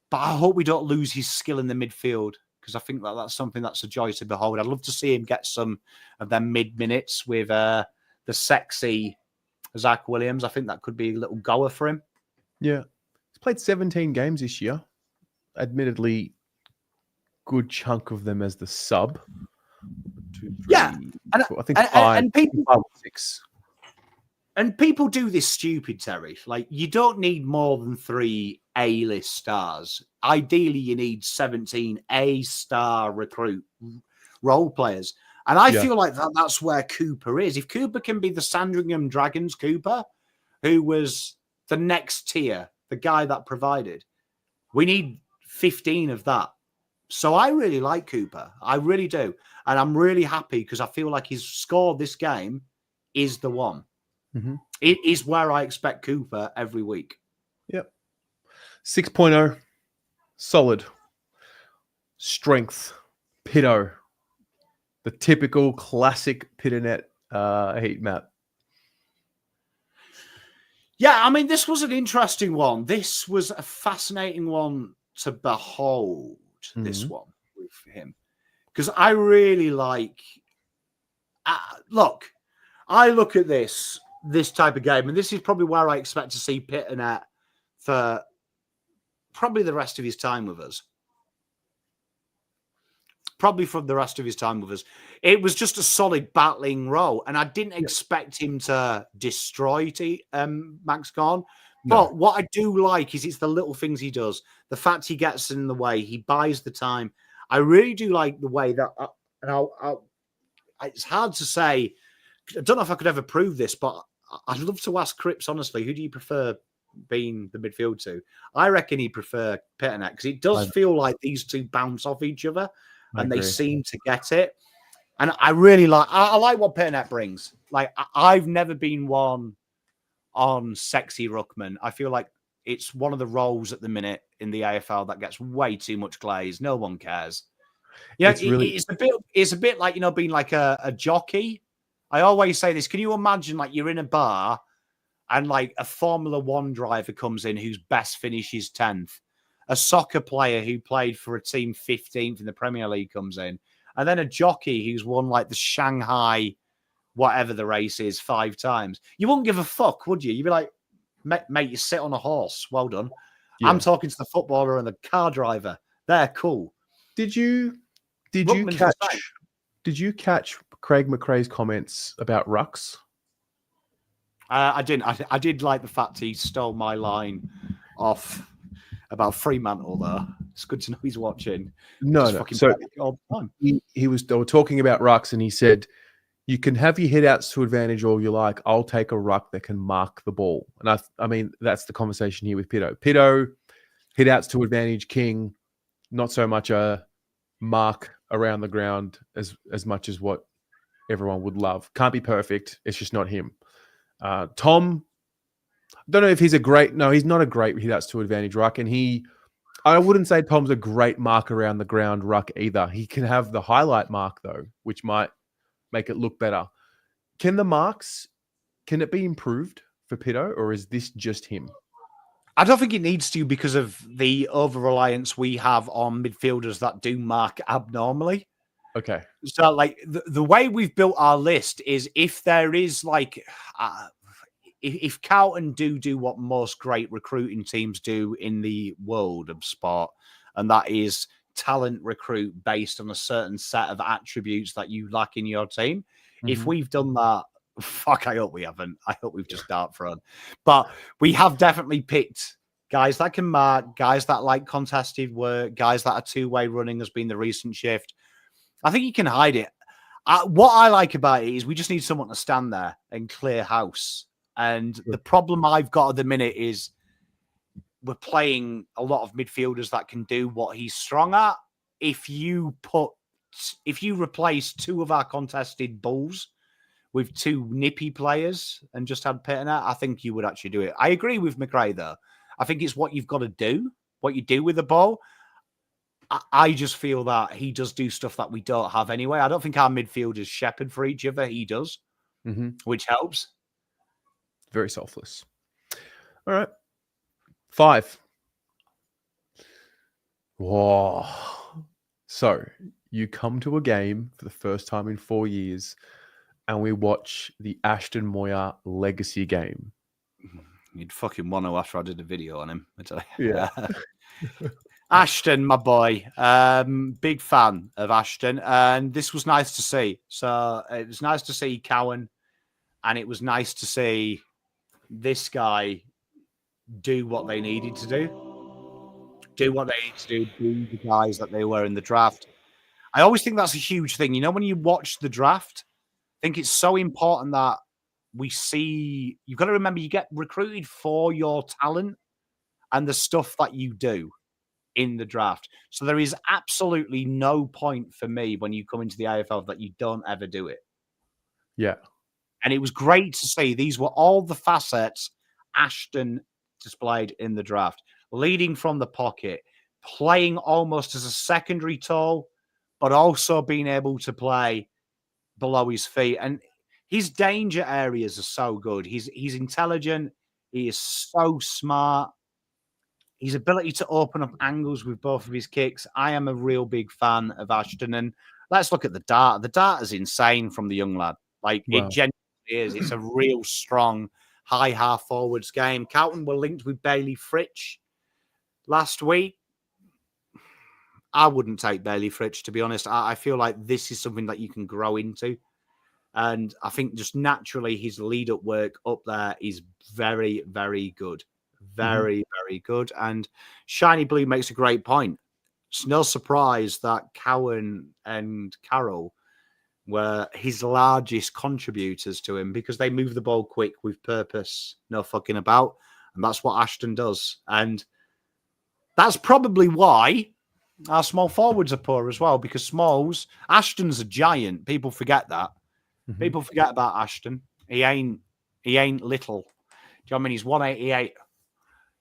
But I hope we don't lose his skill in the midfield because I think that that's something that's a joy to behold. I'd love to see him get some of them mid-minutes with the sexy Zack Williams. I think that could be a little goer for him. Yeah. He's played 17 games this year. Admittedly, good chunk of them as the sub. 2, 3, yeah, and 4, I think five, and people, 5 or 6. And people do this stupid, Terry. Like, you don't need more than 3 A-list stars. Ideally, you need 17 A-star recruit role players. And I feel like that's where Cooper is. If Cooper can be the Sandringham Dragons Cooper, who was the next tier, the guy that provided, we need 15 of that. So I really like Cooper. I really do. And I'm really happy because I feel like his score this game is the one. Mm-hmm. It is where I expect Cooper every week. Yep. 6.0. Solid. Strength. Pitto. The typical classic Pitternet heat map. Yeah, I mean, this was an interesting one. This was a fascinating one to behold, this one with him. Because I really like... look, I look at this type of game, and this is probably where I expect to see Pitternet for probably the rest of his time with us. Probably from the rest of his time with us. It was just a solid battling role, and I didn't expect him to destroy Max Gawn. But what I do like is it's the little things he does. The fact he gets in the way, he buys the time. I really do like the way that, it's hard to say. I don't know if I could ever prove this, but I'd love to ask Cripps, honestly, who do you prefer being the midfield to? I reckon he'd prefer Pitternet because it does feel like these two bounce off each other and they seem to get it. And I really like, I like what Pitternet brings. Like, I've never been one on sexy ruckman. I feel like it's one of the roles at the minute in the AFL that gets way too much glaze. No one cares. Yeah, it's a bit like, you know, being like a jockey. I always say this. Can you imagine, like, you're in a bar and, like, a Formula One driver comes in whose best finish is 10th. A soccer player who played for a team 15th in the Premier League comes in. And then a jockey who's won, like, the Shanghai, whatever the race is, 5 times. You wouldn't give a fuck, would you? You'd be like, mate, you sit on a horse. Well done. Yeah. I'm talking to the footballer and the car driver. They're cool. Did you catch Craig McRae's comments about rucks? I didn't. I did like the fact he stole my line off about Fremantle, though. It's good to know he's watching. No. So all the time. They were talking about rucks, and he said, you can have your hit outs to advantage all you like. I'll take a ruck that can mark the ball. And I mean, that's the conversation here with Pitto. Pitto, hit outs to advantage, king, not so much a mark around the ground as much as what everyone would love. Can't be perfect. It's just not him. Tom, don't know if he's a great. No, he's not a great hit-outs to advantage ruck, and I wouldn't say Tom's a great mark around the ground ruck either. He can have the highlight mark though, which might make it look better. Can it be improved for Pitto, or is this just him? I don't think it needs to because of the over-reliance we have on midfielders that do mark abnormally. Okay. So, like, the way we've built our list is if there is, like, if Carlton do what most great recruiting teams do in the world of sport, and that is talent recruit based on a certain set of attributes that you lack in your team. If we've done that, fuck, I hope we haven't. I hope we've just dart thrown. But we have definitely picked guys that can mark, guys that like contested work, guys that are two-way running has been the recent shift. I think you can hide it. What I like about it is we just need someone to stand there and clear house. And the problem I've got at the minute is we're playing a lot of midfielders that can do what he's strong at. If you replace two of our contested bulls with two nippy players and just had Pittonet, I think you would actually do it. I agree with McRae, though. I think it's what you've got to do, what you do with the ball. I just feel that he does do stuff that we don't have anyway. I don't think our midfielders shepherd for each other. He does, which helps. Very selfless. All right. 5. Whoa. So you come to a game for the first time in 4 years and we watch the Ashton Moir legacy game. You'd fucking want to after I did a video on him. I tell you. Yeah. Ashton, my boy. Big fan of Ashton. And this was nice to see. So it was nice to see Cowan. And it was nice to see this guy do what they needed to do. Do what they need to do. Be the guys that they were in the draft. I always think that's a huge thing. You know, when you watch the draft, I think it's so important that we see, you've got to remember you get recruited for your talent and the stuff that you do in the draft. So there is absolutely no point for me when you come into the AFL that you don't ever do it. Yeah. And it was great to see these were all the facets Ashton displayed in the draft. Leading from the pocket, playing almost as a secondary tall, but also being able to play below his feet. And his danger areas are so good. He's intelligent. He is so smart. His ability to open up angles with both of his kicks. I am a real big fan of Ashton. And let's look at the dart. The dart is insane from the young lad. Like, wow. It genuinely is. It's a real strong high half forwards game. Carlton were linked with Bailey Fritsch last week. I wouldn't take Bailey Fritsch, to be honest. I feel like this is something that you can grow into. And I think just naturally his lead-up work up there is very, very good. Very, very good. And Shiny Blue makes a great point. It's no surprise that Cowan and Carroll were his largest contributors to him because they move the ball quick with purpose, no fucking about. And that's what Ashton does. And that's probably why our small forwards are poor as well, because Smalls, Ashton's a giant. People forget that. People forget about Ashton. He ain't little. Do you know what I mean? He's 188.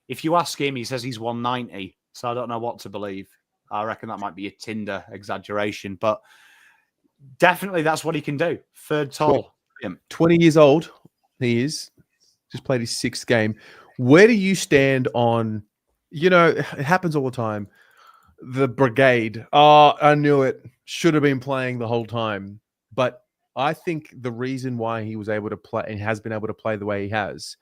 If you ask him, he says he's 190. So I don't know what to believe. I reckon that might be a Tinder exaggeration, but definitely that's what he can do. Third tall. 20 years old. He is. Just played his 6th game. Where do you stand on, you know, it happens all the time. The brigade. Oh, I knew it. Should have been playing the whole time. But I think the reason why he was able to play and has been able to play the way he has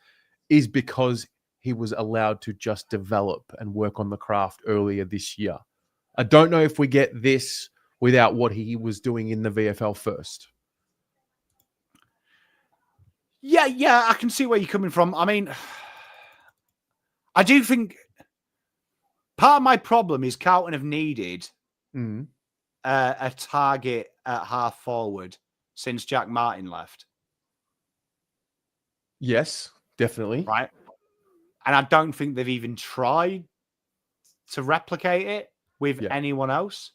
is because he was allowed to just develop and work on the craft earlier this year. I don't know if we get this without what he was doing in the VFL first. Yeah, I can see where you're coming from. I mean, I do think part of my problem is Carlton have needed a target at half forward since Jack Martin left. Yes, definitely. Right. And I don't think they've even tried to replicate it with anyone else.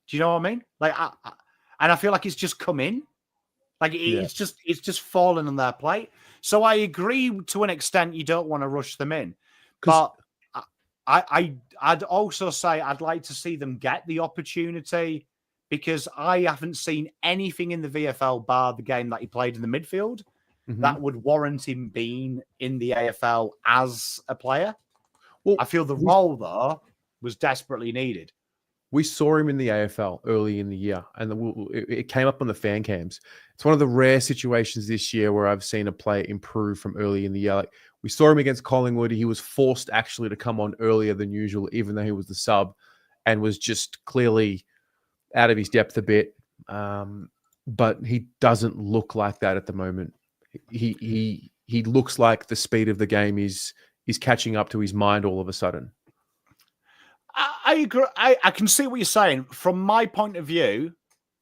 Do you know what I mean? Like, and I feel like it's just come in. Like it's just fallen on their plate. So I agree to an extent. You don't want to rush them in, but I'd also say I'd like to see them get the opportunity, because I haven't seen anything in the VFL bar the game that he played in the midfield that would warrant him being in the AFL as a player. Well, I feel the role though was desperately needed. We saw him in the AFL early in the year, and it came up on the fan cams. It's one of the rare situations this year where I've seen a player improve from early in the year. Like, we saw him against Collingwood. He was forced actually to come on earlier than usual, even though he was the sub, and was just clearly out of his depth a bit. But he doesn't look like that at the moment. He looks like the speed of the game is catching up to his mind all of a sudden. I agree. I can see what you're saying. From my point of view,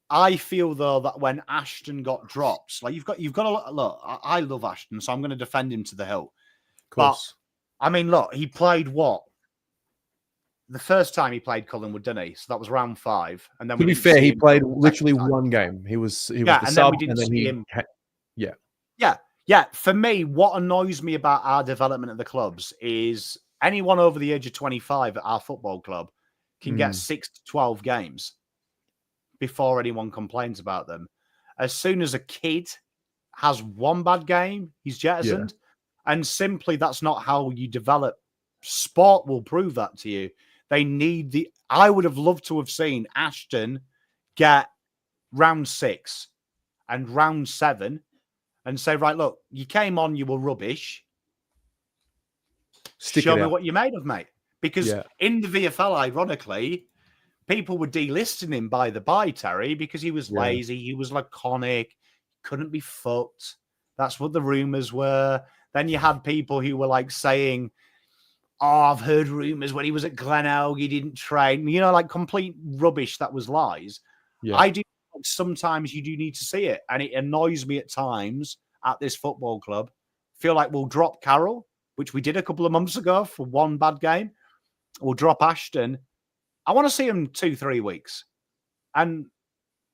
I feel though that when Ashton got dropped, like you've got to look. I love Ashton, so I'm going to defend him to the hilt. Of course. But I mean, look, he played what? The first time he played Collingwood, didn't he? So that was round 5. And then to be fair, he played literally one game. He was the sub, and then he. Yeah. For me, what annoys me about our development at the clubs is anyone over the age of 25 at our football club can get 6 to 12 games before anyone complains about them. As soon as a kid has one bad game, he's jettisoned. Yeah. And simply, that's not how you develop. Sport will prove that to you. They need I would have loved to have seen Ashton get round 6 and round 7 and say, right, look, you came on, you were rubbish. Show me what you're made of, mate. Because in the VFL, ironically, people were delisting him by the by, Terry, because he was lazy, he was laconic, couldn't be fucked. That's what the rumours were. Then you had people who were like saying, oh, I've heard rumours when he was at Glenelg, he didn't train. You know, like complete rubbish that was lies. Yeah. I do. Sometimes you do need to see it. And it annoys me at times at this football club. Feel like we'll drop Carroll, which we did a couple of months ago for one bad game. We'll drop Ashton. I want to see him 2-3 weeks. And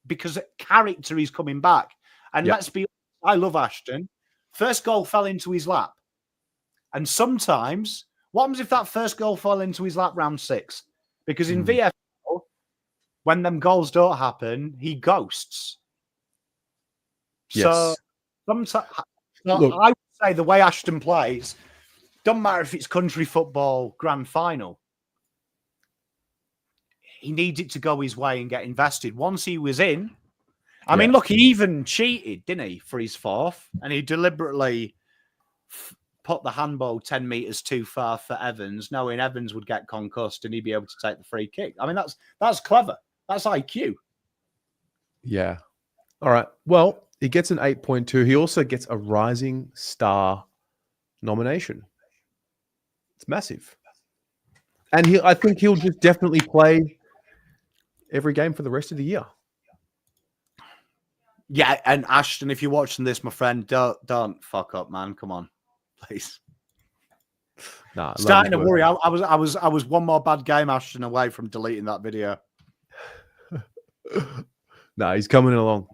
because character is coming back. And let's be honest, I love Ashton. First goal fell into his lap. And sometimes, what happens if that first goal fell into his lap round 6? Because in VFL, when them goals don't happen, he ghosts. Yes. So sometimes, I would say the way Ashton plays, doesn't matter if it's country football grand final. He needs it to go his way and get invested. Once he was in, I mean, look, he even cheated, didn't he, for his 4th? And he deliberately put the handball 10 metres too far for Evans, knowing Evans would get concussed and he'd be able to take the free kick. I mean, that's clever. That's IQ. Yeah. All right. Well, he gets an 8.2. He also gets a Rising Star nomination. It's massive. And I think he'll just definitely play every game for the rest of the year. Yeah, and Ashton, if you're watching this, my friend, don't fuck up, man. Come on, please. Nah, starting to worry. I was one more bad game, Ashton, away from deleting that video. No, he's coming along.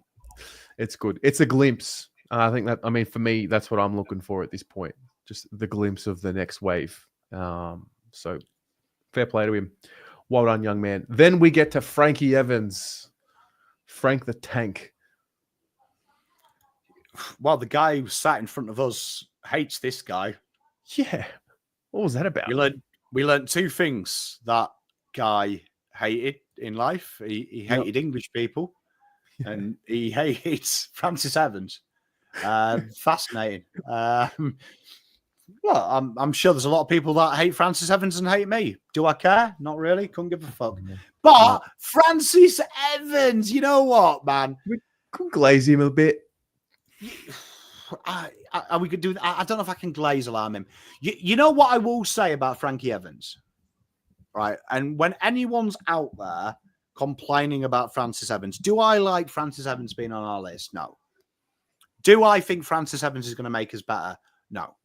It's good. It's a glimpse. I think that, I mean, for me, that's what I'm looking for at this point. Just the glimpse of the next wave. So fair play to him. Well done, young man. Then we get to Frankie Evans. Frank the Tank. Well, the guy who sat in front of us hates this guy. Yeah. What was that about? We learned 2 things that guy hated in life. He hated English people and he hates Francis Evans. Fascinating. Well, I'm sure there's a lot of people that hate Francis Evans and hate me. Do I care? Not really. Couldn't give a fuck. But Francis Evans, you know what, man? We could glaze him a bit. We could do. I don't know if I can glaze alarm him. You know what I will say about Frankie Evans, right? And when anyone's out there complaining about Francis Evans, do I like Francis Evans being on our list? No. Do I think Francis Evans is going to make us better? No.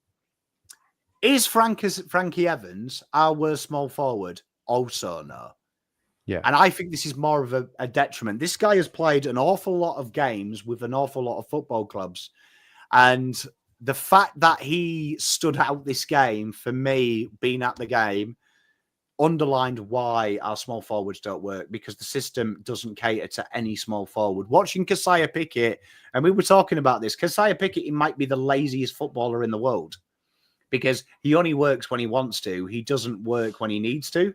Is Frankie Evans our worst small forward? Also no. Yeah. And I think this is more of a detriment. This guy has played an awful lot of games with an awful lot of football clubs. And the fact that he stood out this game, for me, being at the game, underlined why our small forwards don't work, because the system doesn't cater to any small forward. Watching Keziah Pickett, and we were talking about this, Keziah Pickett, he might be the laziest footballer in the world because he only works when he wants to. He doesn't work when he needs to.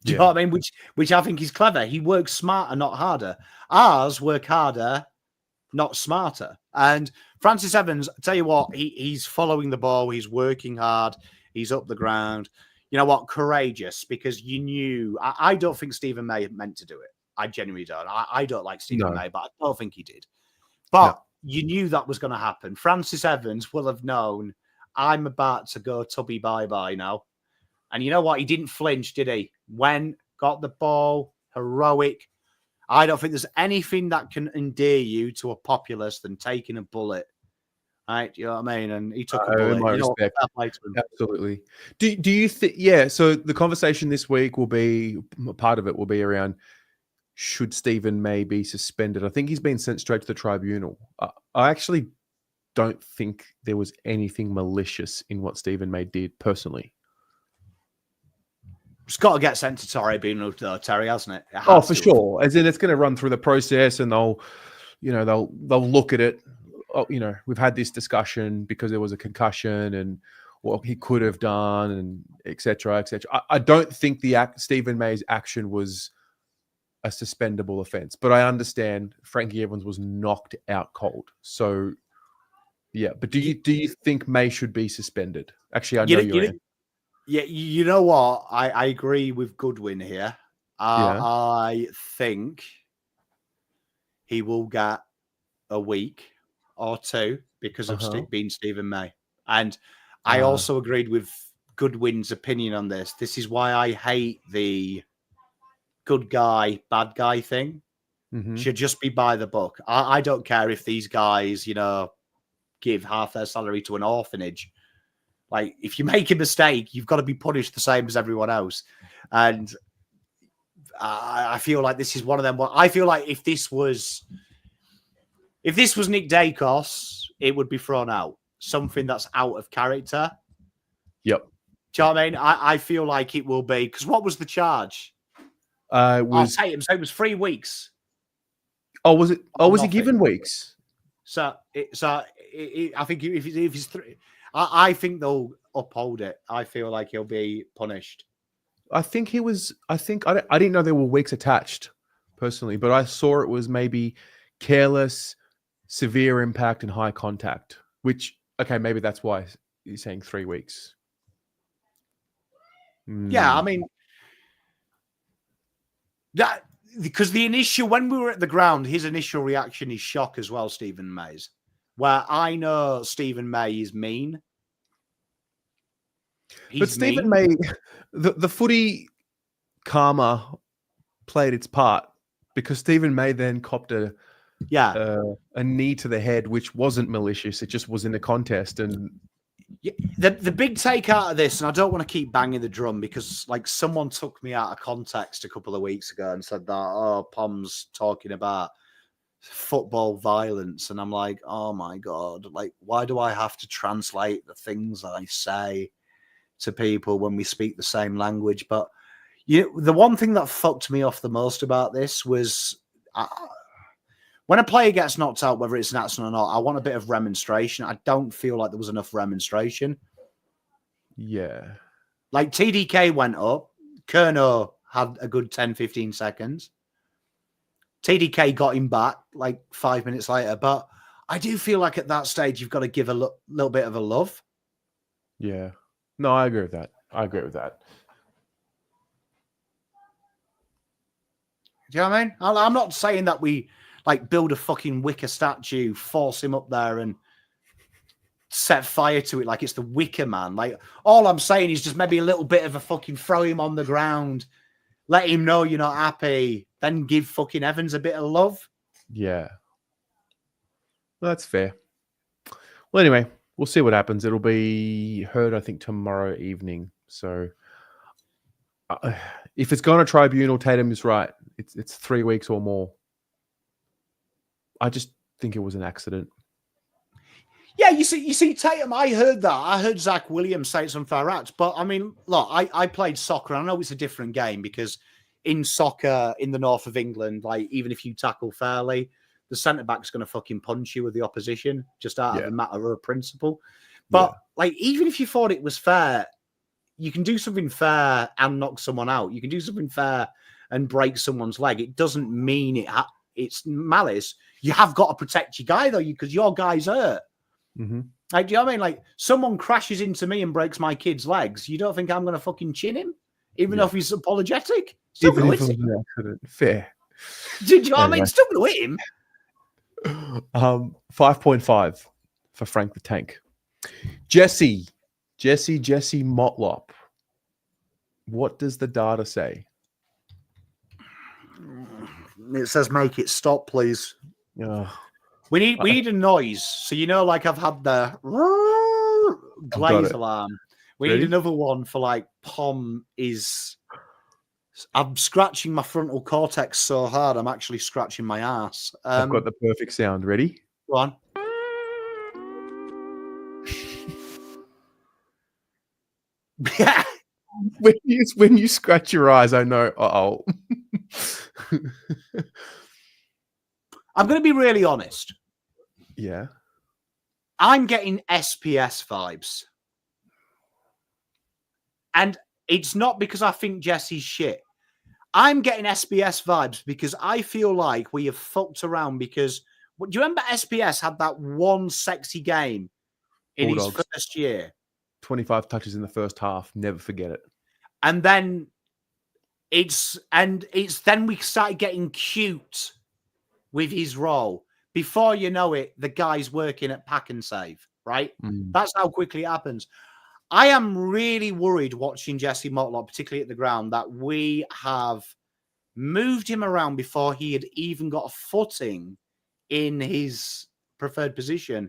Do you know what I mean? Which I think is clever. He works smarter, not harder. Ours work harder, not smarter. And Francis Evans, I tell you what, he's following the ball. He's working hard. He's up the ground. You know what? Courageous, because you knew. I don't think Stephen May meant to do it. I genuinely don't. I don't like Stephen May, but I don't think he did. But you knew that was going to happen. Francis Evans will have known, I'm about to go tubby bye-bye now. And you know what? He didn't flinch, did he? Went, got the ball, heroic. I don't think there's anything that can endear you to a populace than taking a bullet. Right? You know what I mean? And he took a bullet. My respect. Absolutely. Do you think, so the conversation this week will be, part of it will be around, should Stephen May be suspended? I think he's been sent straight to the tribunal. I actually don't think there was anything malicious in what Stephen May did personally. It's got to get sent to tribunal, though, Terry, hasn't it? For sure. As in, it's going to run through the process, and they'll look at it. We've had this discussion because there was a concussion and what he could have done, and et cetera, et cetera. I don't think Stephen May's action was a suspendable offence, but I understand Frankie Evans was knocked out cold. So, yeah. But do you think May should be suspended? Actually, I know you're in. Yeah, you know what? I agree with Goodwin here. I think he will get a week or two because of being Stephen May. And I also agreed with Goodwin's opinion on this. This is why I hate the good guy, bad guy thing. Should just be by the book. I don't care if these guys, give half their salary to an orphanage. Like, if you make a mistake, you've got to be punished the same as everyone else. And I feel like this is one of them. I feel like if this was Nick Dacos, it would be thrown out. Something that's out of character. Yep. Do you know what I mean? I feel like it will be, because what was the charge? It was 3 weeks. Oh, was it? Oh, was he given weeks? So I think if he's 3. I think they'll uphold it. I feel like he'll be punished. I think he was. I didn't know there were weeks attached, personally, but I saw it was maybe careless, severe impact, and high contact. Which, okay, maybe that's why he's saying 3 weeks. Yeah, I mean that, because when we were at the ground, his initial reaction is shock as well. Stephen May's. Where I know Stephen May is mean. But Stephen May, the footy karma played its part, because Stephen May then copped a knee to the head, which wasn't malicious. It just was in the contest. And the big take out of this, and I don't want to keep banging the drum, because someone took me out of context a couple of weeks ago and said that, Pom's talking about football violence, and I'm like, oh my god, why do I have to translate the things I say to people when we speak the same language? But the one thing that fucked me off the most about this was when a player gets knocked out, whether it's an accident or not, I want a bit of remonstration. I don't feel like there was enough remonstration. Yeah, TDK went up, Kerno had a good 10-15 seconds. TDK got him back 5 minutes later. But I do feel like at that stage, you've got to give a little bit of a love. Yeah. No, I agree with that. Do you know what I mean? I'm not saying that we build a fucking wicker statue, force him up there and set fire to it like it's the Wicker Man. All I'm saying is just maybe a little bit of a fucking throw him on the ground, let him know you're not happy, then give fucking Evans a bit of love. Yeah. Well, that's fair. Well, anyway, we'll see what happens. It'll be heard, I think, tomorrow evening. So if it's gone to tribunal, Tatum is right. It's 3 weeks or more. I just think it was an accident. Yeah, you see, Tatum, I heard that. I heard Zack Williams say it's unfair act. But I mean, look, I played soccer. I know it's a different game because in soccer in the north of England, like even if you tackle fairly, the centre back's going to fucking punch you with the opposition just out of a matter of principle. But like, even if you thought it was fair, you can do something fair and knock someone out. You can do something fair and break someone's leg. It doesn't mean it's malice. You have got to protect your guy though, because your guy's hurt. Mm-hmm. Like, do you know what I mean? Like, someone crashes into me and breaks my kid's legs. You don't think I'm going to fucking chin him, even if he's apologetic? Still going to hit him. Fair. Do you know what I mean? Still going to hit him. 5.5 for Frank the Tank. Jesse Motlop. What does the data say? It says make it stop, please. We need a noise. So, you know, like I've had the glaze alarm. We need another one for like Pom is... I'm scratching my frontal cortex so hard, I'm actually scratching my ass. I've got the perfect sound. Ready? Go on. Yeah. When you scratch your eyes, I know. I'm going to be really honest. Yeah. I'm getting SPS vibes. And it's not because I think Jesse's shit. I'm getting SPS vibes because I feel like we have fucked around because... Do you remember SPS had that one sexy game in his first year? 25 touches in the first half. Never forget it. And then then we started getting cute with his role. Before you know it, the guy's working at Pack and Save, right? That's how quickly it happens. I am really worried watching Jesse Motlop, particularly at the ground, that we have moved him around before he had even got a footing in his preferred position,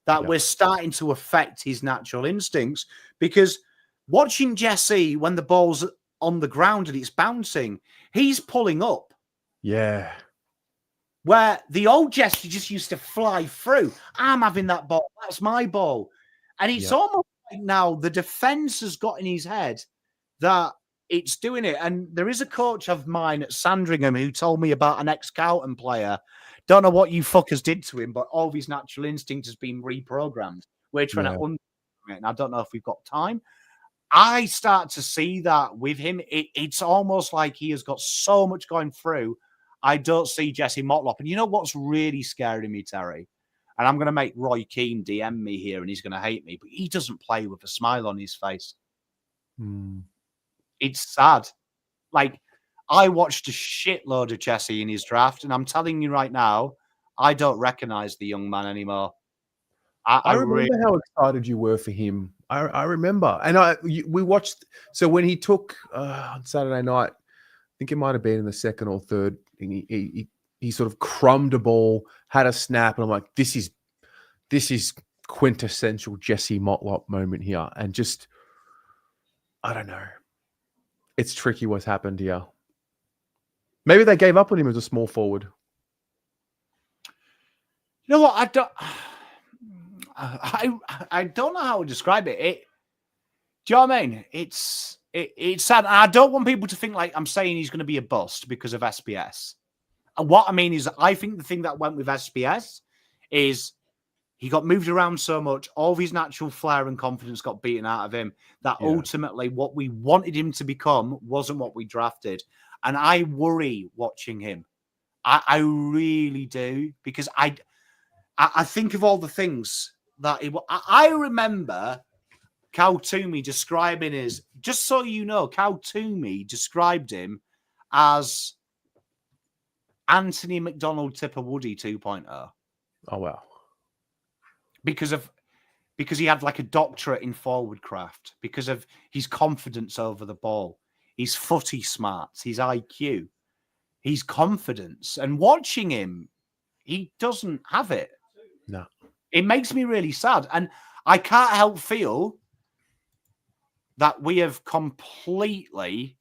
that we're starting to affect his natural instincts. Because watching Jesse, when the ball's on the ground and it's bouncing, he's pulling up. Yeah. Where the old Jesse just used to fly through. I'm having that ball. That's my ball. And it's almost like now the defense has got in his head that it's doing it. And there is a coach of mine at Sandringham who told me about an ex-Carlton player. Don't know what you fuckers did to him, but all of his natural instinct has been reprogrammed. We're trying to undo it, and I don't know if we've got time. I start to see that with him. It's almost like he has got so much going through. I don't see Jesse Motlop. And you know what's really scaring me, Terry? And I'm going to make Roy Keane DM me here, and he's going to hate me, but he doesn't play with a smile on his face. It's sad. Like, I watched a shitload of Jesse in his draft, and I'm telling you right now, I don't recognize the young man anymore. I remember how excited you were for him. I remember. And we watched, so when he took on Saturday night, I think it might have been in the second or third, and he sort of crumbed a ball, had a snap, and I'm like, this is quintessential Jesse Motlop moment here. And just, I don't know. It's tricky what's happened here. Maybe they gave up on him as a small forward. You know what? I don't know how to describe it. Do you know what I mean? It's sad. And I don't want people to think like I'm saying he's going to be a bust because of SPS. And what I mean is, I think the thing that went with SPS is he got moved around so much, all of his natural flair and confidence got beaten out of him, that ultimately what we wanted him to become wasn't what we drafted. And I worry watching him. I really do, because I think of all the things that I remember Cal Toomey describing his, just so you know, Cal Toomey described him as Anthony McDonald Tipper Woody 2.0. Oh, wow. Because he had like a doctorate in forward craft, because of his confidence over the ball, his footy smarts, his IQ, his confidence. And watching him, he doesn't have it. No. It makes me really sad. And I can't help feel that we have completely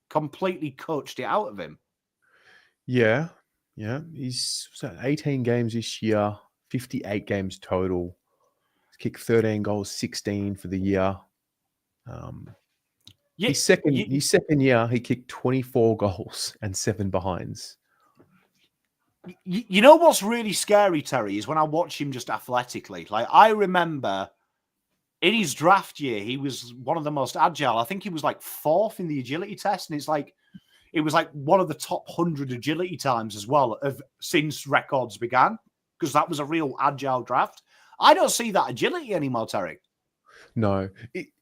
completely coached it out of him. Yeah. He's 18 games this year, 58 games total. He's kicked 13 goals, 16 for the year. His second year, he kicked 24 goals and 7 behinds. You know what's really scary, Terry, is when I watch him just athletically. Like, I remember in his draft year, he was one of the most agile. I think he was like 4th in the agility test. And it was like one of the top 100 agility times as well since records began, because that was a real agile draft. I don't see that agility anymore, Terry. No.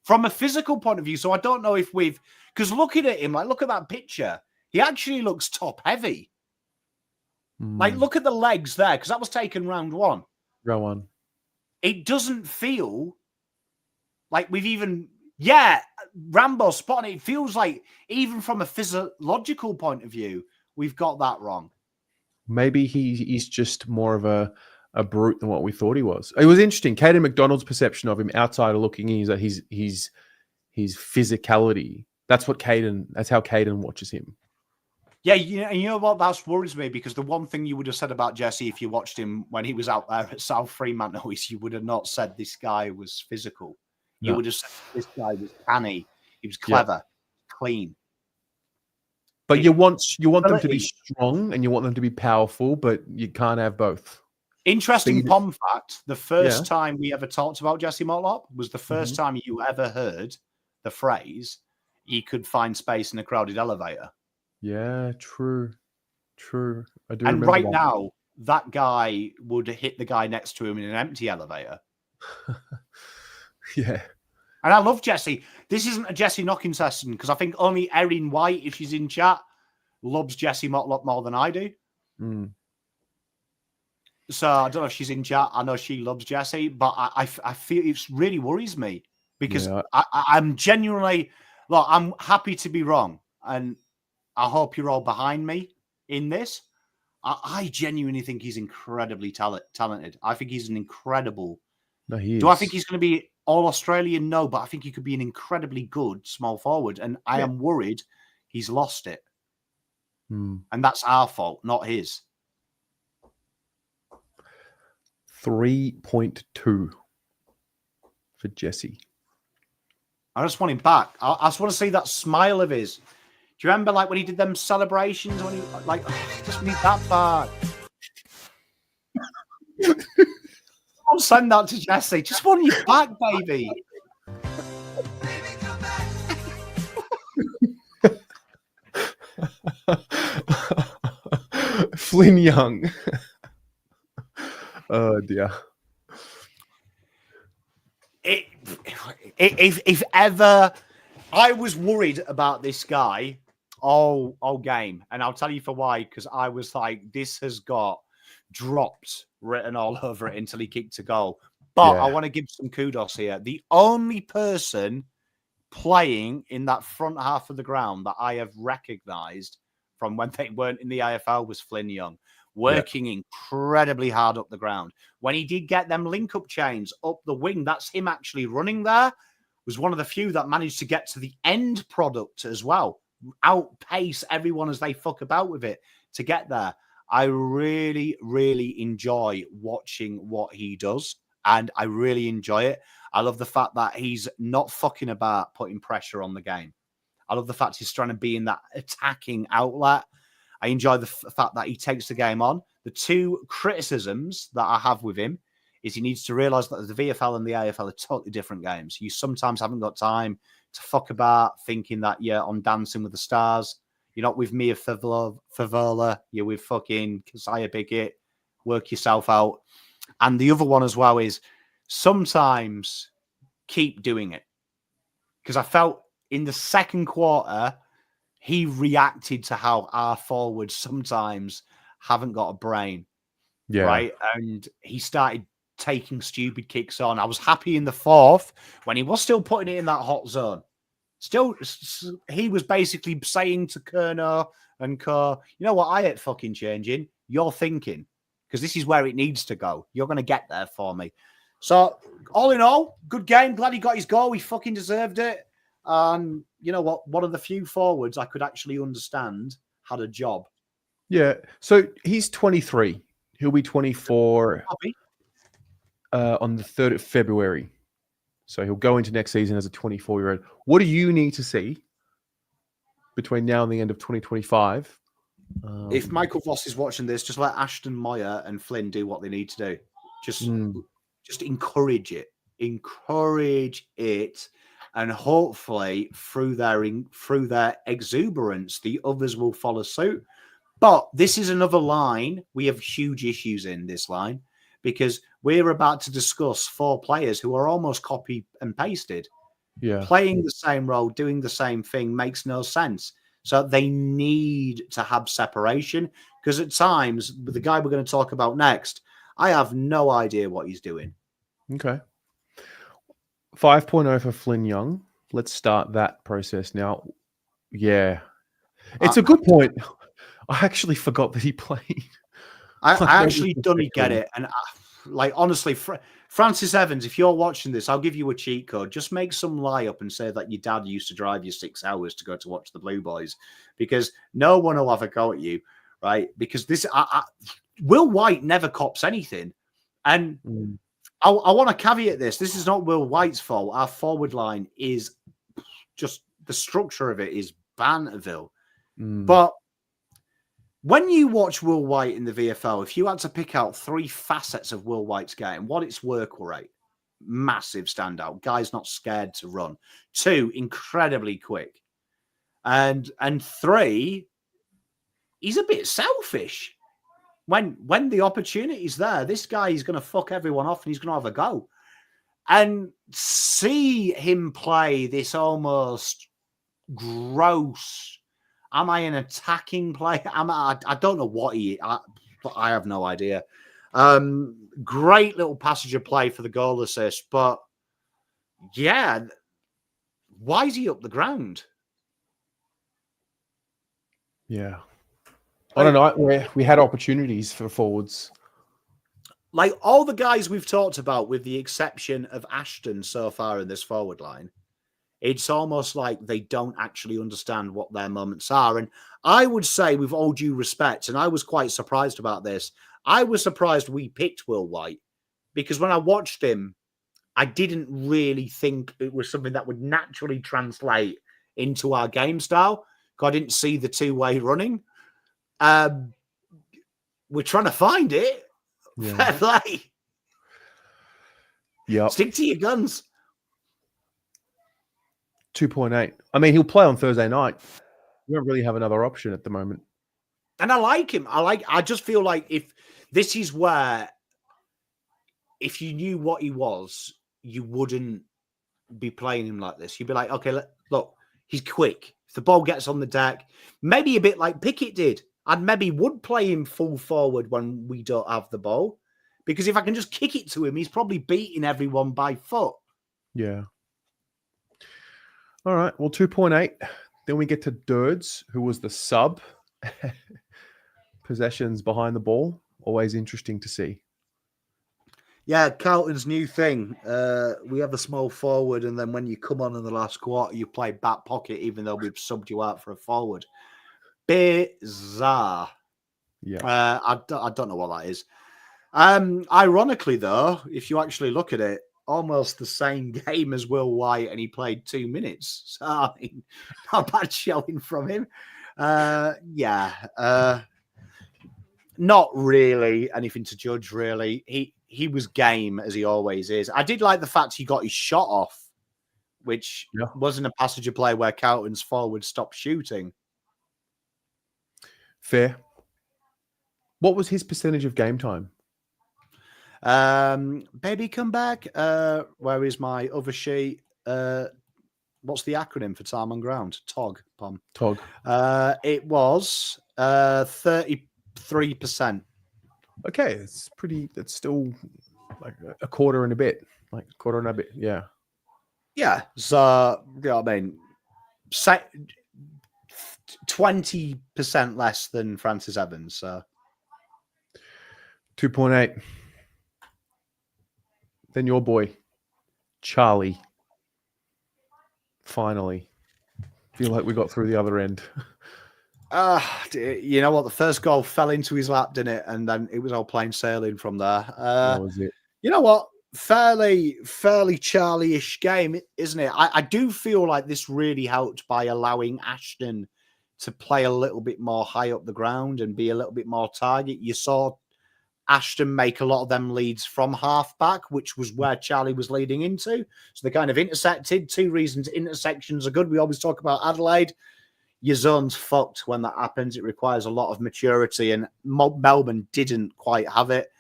From a physical point of view. So I don't know if because looking at him, like, look at that picture. He actually looks top heavy. Like, look at the legs there, because that was taken round 1. Round 1. It doesn't feel like we've even, Rambo spotting it. It feels like, even from a physiological point of view, we've got that wrong. Maybe he's just more of a brute than what we thought he was. It was interesting. Caden McDonald's perception of him outside of looking in is that his physicality. That's how Caden watches him. Yeah, you know what? That worries me, because the one thing you would have said about Jesse if you watched him when he was out there at South Fremantle is you would have not said this guy was physical. No. You would have said this guy was canny. He was clever, clean. But you want them to be strong and you want them to be powerful, but you can't have both. Interesting pom fact. The first time we ever talked about Jesse Motlop was the first time you ever heard the phrase, he could find space in a crowded elevator. Yeah, true. I do. And right now, that guy would hit the guy next to him in an empty elevator. Yeah. And I love Jesse. This isn't a Jesse knocking session, because I think only Erin White, if she's in chat, loves Jesse Motlop more than I do. So I don't know if she's in chat. I know she loves Jesse, but I feel it really worries me, because I'm genuinely, look, I'm happy to be wrong. And I hope you're all behind me in this. I genuinely think he's incredibly talented. I think he's an incredible. No, he is. Do I think he's going to be all Australian? No, but I think he could be an incredibly good small forward. And I am worried he's lost it. And that's our fault, not his. 3.2 for Jesse. I just want him back. I just want to see that smile of his. Do you remember, like, when he did them celebrations? When he, like, just need that back. I'll send that to Jesse. Just want you back, baby. Flynn Young. Oh dear. If ever I was worried about this guy all game, and I'll tell you for why, because I was like, this has got dropped written all over it until he kicked a goal. But I want to give some kudos here. The only person playing in that front half of the ground that I have recognised from when they weren't in the AFL was Flynn Young, working incredibly hard up the ground. When he did get them link-up chains up the wing, that's him actually running there, was one of the few that managed to get to the end product as well, outpace everyone as they fuck about with it to get there. I really, really enjoy watching what he does, and I really enjoy it. I love the fact that he's not fucking about putting pressure on the game. I love the fact he's trying to be in that attacking outlet. I enjoy the fact that he takes the game on. The two criticisms that I have with him is he needs to realise that the VFL and the AFL are totally different games. You sometimes haven't got time to fuck about thinking that you're on Dancing with the Stars. You're not with Mia Favola. You're with fucking Keziah Biggett. Work yourself out. And the other one as well is sometimes keep doing it. Because I felt in the second quarter, he reacted to how our forwards sometimes haven't got a brain. Yeah. Right? And he started taking stupid kicks on. I was happy in the fourth when he was still putting it in that hot zone. Still, he was basically saying to Kerno and Co, you know what, I ain't fucking changing. You're thinking, because this is where it needs to go. You're going to get there for me. So, all in all, good game. Glad he got his goal. He fucking deserved it. And you know what? One of the few forwards I could actually understand had a job. Yeah. So he's 23. He'll be 24 on the 3rd of February. So he'll go into next season as a 24-year-old. What do you need to see between now and the end of 2025? If Michael Voss is watching this, just let Ashton Moyer and Flynn do what they need to do. Just encourage it. Encourage it. And hopefully through their exuberance, the others will follow suit. But this is another line. We have huge issues in this line because we're about to discuss 4 players who are almost copy and pasted. Yeah. Playing the same role, doing the same thing makes no sense. So they need to have separation because at times, the guy we're going to talk about next, I have no idea what he's doing. Okay. 5.0 for Flynn Young. Let's start that process now. Yeah. It's a good point. I actually forgot that he played. I actually don't get it. And honestly, Francis Evans, if you're watching this, I'll give you a cheat code. Just make some lie up and say that your dad used to drive you 6 hours to go to watch the Blue Boys, because no one will have a go at you, right? Because this, Will White never cops anything, and I want to caveat this. This is not Will White's fault. Our forward line is just the structure of it is Banterville, but when you watch Will White in the VFL, if you had to pick out 3 facets of Will White's game, one, it's work rate, massive standout. Guy's not scared to run. 2, incredibly quick. And 3, he's a bit selfish. When the opportunity's there, this guy is going to fuck everyone off and he's going to have a go. And see him play this almost gross, am I an attacking player? I don't know what he is. I have no idea. Great little passage of play for the goal assist. But, yeah, why is he up the ground? Yeah. I don't know. We had opportunities for forwards. Like all the guys we've talked about, with the exception of Ashton so far in this forward line, it's almost like they don't actually understand what their moments are. And I would say, with all due respect, and I was quite surprised about this, I was surprised we picked Will White, because when I watched him, I didn't really think it was something that would naturally translate into our game style. I didn't see the 2-way running. We're trying to find it. Yeah. Fair play. Yeah. Stick to your guns. 2.8. I mean, he'll play on Thursday night. We don't really have another option at the moment. And I like him. I just feel like if this is where, if you knew what he was, you wouldn't be playing him like this. You'd be like, okay, look, he's quick. If the ball gets on the deck, maybe a bit like Pickett did, I maybe would play him full forward when we don't have the ball. Because if I can just kick it to him, he's probably beating everyone by foot. Yeah. All right. Well, 2.8. Then we get to Durds, who was the sub. Possessions behind the ball. Always interesting to see. Yeah, Carlton's new thing. We have a small forward, and then when you come on in the last quarter, you play back pocket, even though we've subbed you out for a forward. Bizarre. Yeah. I don't know what that is. Ironically, though, if you actually look at it, almost the same game as Will White, and he played 2 minutes. So, I mean, not bad showing from him. Not really anything to judge, really. He was game, as he always is. I did like the fact he got his shot off, which wasn't a passage of play where Carlton's forward stopped shooting. Fair. What was his percentage of game time? Baby, come back. Where is my other sheet? What's the acronym for time on ground? TOG, Pom. TOG. It was 33%. Okay, it's pretty. It's still like a quarter and a bit. Like a quarter and a bit. Yeah. Yeah. So, you know what I mean? 20% less than Francis Evans. So 2.8. Then your boy, Charlie. Finally. Feel like we got through the other end. You know what? The first goal fell into his lap, didn't it? And then it was all plain sailing from there. That was it. You know what? Fairly Charlie-ish game, isn't it? I do feel like this really helped by allowing Ashton to play a little bit more high up the ground and be a little bit more target. You saw Ashton make a lot of them leads from half-back, which was where Charlie was leading into. So they kind of intersected. Two reasons intersections are good. We always talk about Adelaide. Your zone's fucked when that happens. It requires a lot of maturity, and Melbourne didn't quite have it.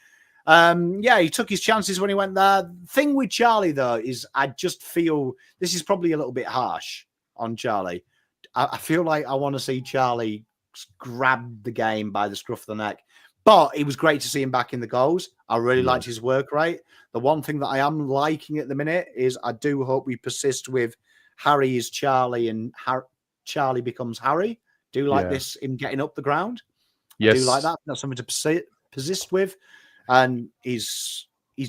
He took his chances when he went there. Thing with Charlie, though, is I just feel this is probably a little bit harsh on Charlie. I feel like I want to see Charlie grab the game by the scruff of the neck. But it was great to see him back in the goals. I really liked his work rate. The one thing that I am liking at the minute is I do hope we persist with Harry is Charlie and Charlie becomes Harry. Do like this, him getting up the ground. Yes. I do like that. That's something to persist with. And he's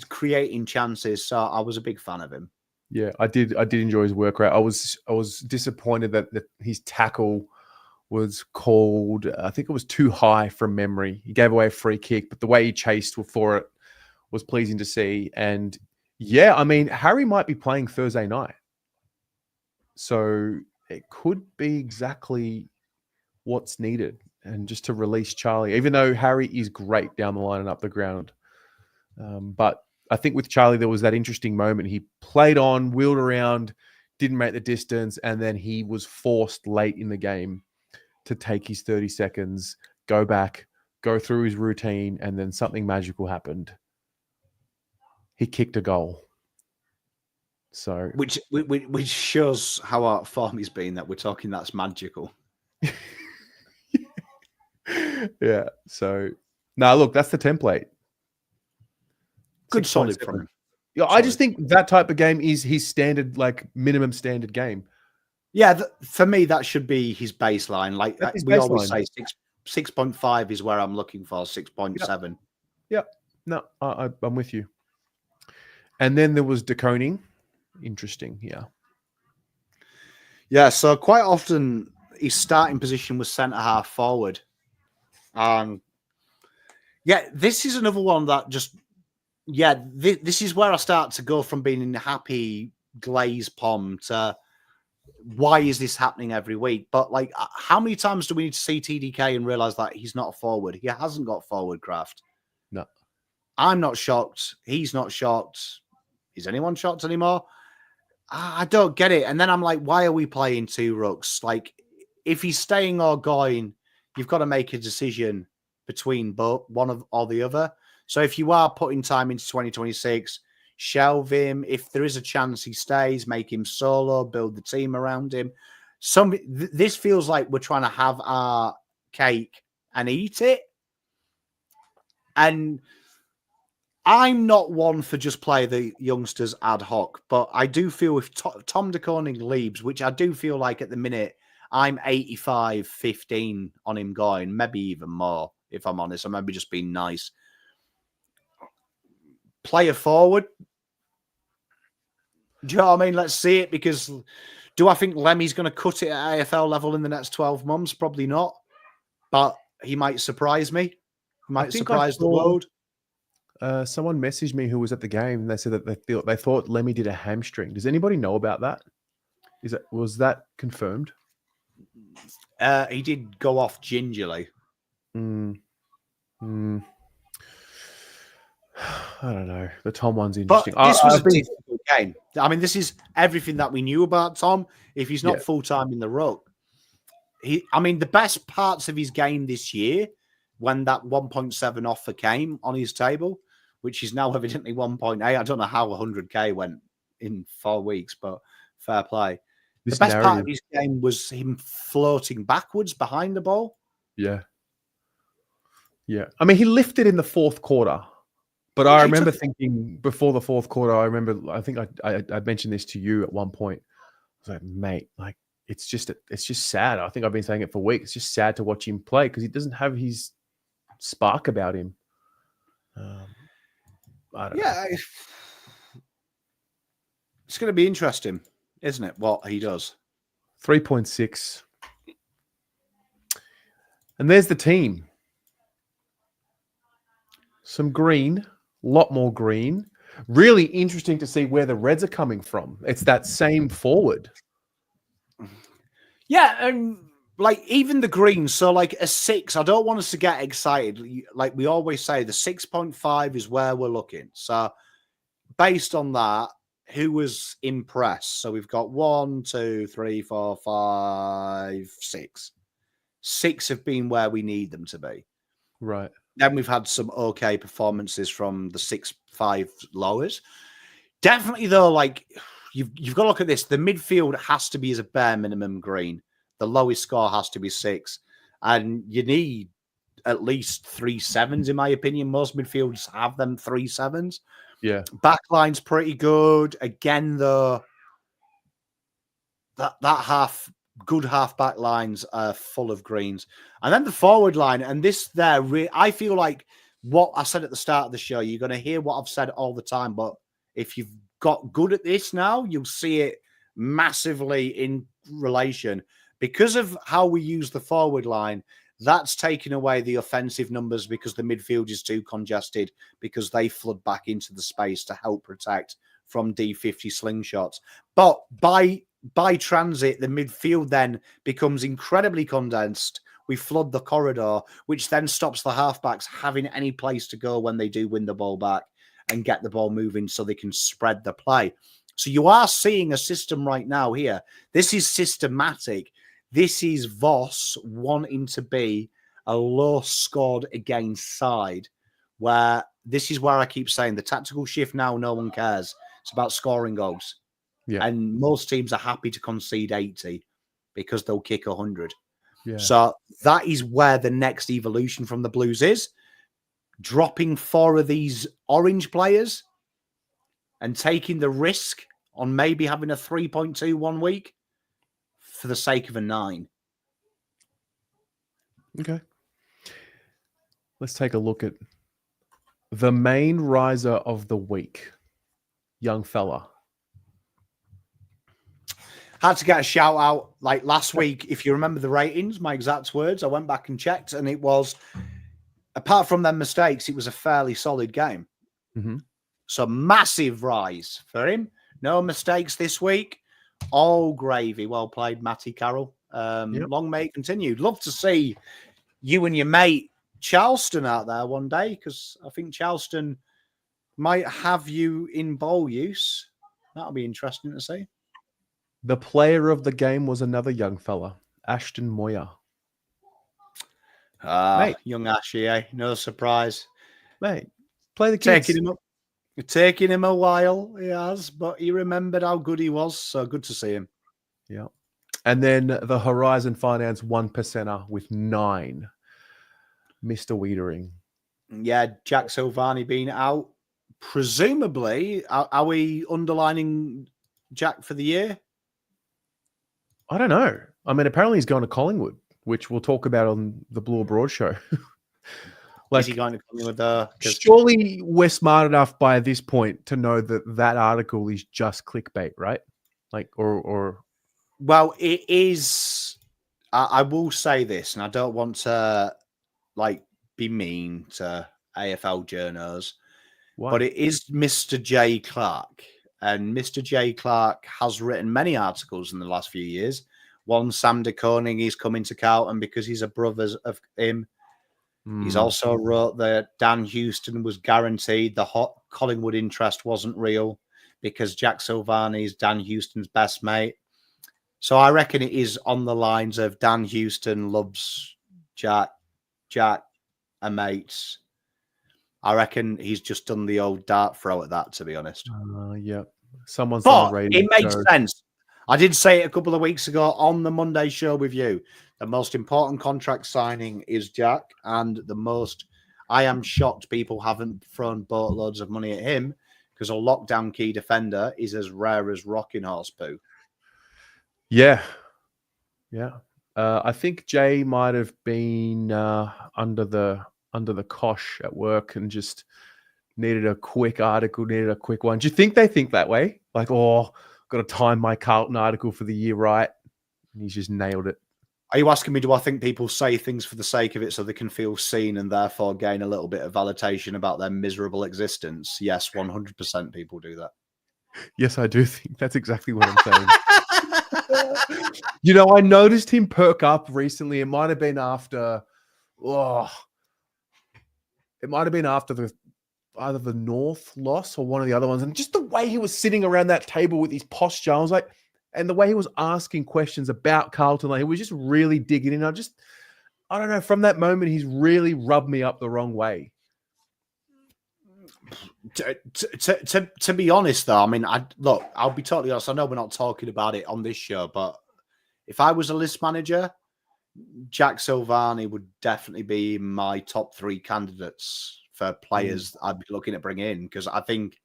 creating chances. So I was a big fan of him. Yeah, I did enjoy his work rate. I was disappointed that his tackle was called, I think it was too high from memory. He gave away a free kick, but the way he chased for it was pleasing to see. And yeah, I mean, Harry might be playing Thursday night. So it could be exactly what's needed. And just to release Charlie, even though Harry is great down the line and up the ground. But I think with Charlie, there was that interesting moment. He played on, wheeled around, didn't make the distance, and then he was forced late in the game to take his 30 seconds, go back, go through his routine, and then something magical happened. He kicked a goal. So, which shows how our form has been. That we're talking that's magical. Yeah. So, look, that's the template. Good, solid from him. Yeah, I just think that type of game is his standard, like minimum standard game. Yeah, for me, that should be his baseline. Like we baseline. always say, 6.5 is where I'm looking for. 6.7. Yep. No, I'm with you. And then there was DeConing. Interesting. Yeah. Yeah. So quite often his starting position was centre half forward. This is another one that just. Yeah, this is where I start to go from being in happy glaze pom to why is this happening every week? But like, how many times do we need to see TDK and realize that he's not a forward? He hasn't got forward craft. No. I'm not shocked. He's not shocked. Is anyone shocked anymore? I don't get it. And then I'm like, why are we playing two rucks? Like, if he's staying or going, you've got to make a decision between both one or the other. So if you are putting time into 2026, shelve him. If there is a chance he stays, make him solo, build the team around him. This feels like we're trying to have our cake and eat it. And I'm not one for just play the youngsters ad hoc, but I do feel if Tom DeConing leaves, which I do feel like at the minute, I'm 85-15 on him going, maybe even more, if I'm honest. I maybe just being nice. Player forward. Do you know what I mean? Let's see it, because do I think Lemmy's going to cut it at AFL level in the next 12 months? Probably not. But he might surprise me. He might surprise the world. Someone messaged me who was at the game, and they said that they thought Lemmy did a hamstring. Does anybody know about that? Was that confirmed? He did go off gingerly. I don't know. The Tom one's interesting. But this was a difficult game. I mean, this is everything that we knew about Tom. If he's not full-time in the ruck, the best parts of his game this year, when that 1.7 offer came on his table, which is now evidently 1.8. I don't know how 100K went in 4 weeks, but fair play. The best part of his game was him floating backwards behind the ball. Yeah. Yeah. I mean, he lifted in the fourth quarter. But I remember thinking before the fourth quarter, I think I mentioned this to you at one point. I was like, mate, like it's just sad. I think I've been saying it for weeks. It's just sad to watch him play because he doesn't have his spark about him. I don't know. It's going to be interesting. isn't it? What he does. 3.6. And there's the team. Some green, a lot more green. Really interesting to see where the Reds are coming from. It's that same forward. Yeah, and like even the greens, so like a 6, I don't want us to get excited. Like we always say, the 6.5 is where we're looking. So based on that, who was impressed? So we've got 1, 2, 3, 4, 5, 6. 6 have been where we need them to be. Right. Then we've had some okay performances from the 6-5 lowers. Definitely, though, like you've got to look at this. The midfield has to be as a bare minimum green. The lowest score has to be 6. And you need at least 3 7s, in my opinion. Most midfielders have them 3 7s. Yeah. Backline's pretty good. Again, though, that good half back lines are full of greens. And then the forward line, and this there, I feel like what I said at the start of the show, you're going to hear what I've said all the time, but if you've got good at this now, you'll see it massively in relation. Because of how we use the forward line, that's taken away the offensive numbers because the midfield is too congested because they flood back into the space to help protect from D50 slingshots. But by transit, the midfield then becomes incredibly condensed. We flood the corridor, which then stops the halfbacks having any place to go when they do win the ball back and get the ball moving so they can spread the play. So you are seeing a system right now here. This is systematic. This is Voss wanting to be a low scored against side, where this is where I keep saying the tactical shift now, no one cares. It's about scoring goals. Yeah. And most teams are happy to concede 80 because they'll kick 100. Yeah. So that is where the next evolution from the Blues is. Dropping 4 of these orange players and taking the risk on maybe having a 3.2 1 week for the sake of a 9. Okay. Let's take a look at the main riser of the week. Young fella. Had to get a shout out like last week. If you remember the ratings, my exact words, I went back and checked, and it was, apart from them mistakes, it was a fairly solid game. Mm-hmm. So massive rise for him. No mistakes this week. All gravy. Well played, Matty Carroll. Long may it continue. Love to see you and your mate Charleston out there one day, because I think Charleston might have you in bowl use. That'll be interesting to see. The player of the game was another young fella, Ashton Moyer. Young Ashy, eh? No surprise. Mate, play the kids. Taking him a while, he has, but he remembered how good he was, so good to see him. Yeah. And then the Horizon Finance 1%er with 9, Mr. Weitering. Yeah, Jack Silvani being out. Presumably, are we underlining Jack for the year? I don't know. I mean, apparently he's going to Collingwood, which we'll talk about on the Blue Abroad show. Is he going to Collingwood? Surely we're smart enough by this point to know that that article is just clickbait, right? Like, or Well, it is. I will say this, and I don't want to be mean to AFL journos, but it is Mr. J. Clark. And Mr. J. Clark has written many articles in the last few years. One, Sam de Koning, he's coming to Carlton because he's a brother of him. He's also wrote that Dan Houston was guaranteed. The hot Collingwood interest wasn't real because Jack Silvani is Dan Houston's best mate. So I reckon it is on the lines of Dan Houston loves Jack and mates. I reckon he's just done the old dart throw at that, to be honest. Yeah. Someone's but it makes sense. I did say it a couple of weeks ago on the Monday show with you. The most important contract signing is Jack, and I am shocked people haven't thrown boatloads of money at him, because a lockdown key defender is as rare as rocking horse poo. Yeah. I think Jay might have been under the cosh at work and just needed a quick article, needed a quick one. Do you think they think that way? Like, got to time my Carlton article for the year right. And he's just nailed it. Are you asking me, do I think people say things for the sake of it so they can feel seen and therefore gain a little bit of validation about their miserable existence? Yes, 100% people do that. Yes, I do think that's exactly what I'm saying. I noticed him perk up recently. It might have been after, either the North loss or one of the other ones. And just the way he was sitting around that table with his posture, I was like, and the way he was asking questions about Carlton, like he was just really digging in. I don't know, from that moment, he's really rubbed me up the wrong way. To be honest, though, I mean, I'll be totally honest. I know we're not talking about it on this show, but if I was a list manager, Jack Silvani would definitely be my top 3 candidates for players I'd be looking to bring in, because I think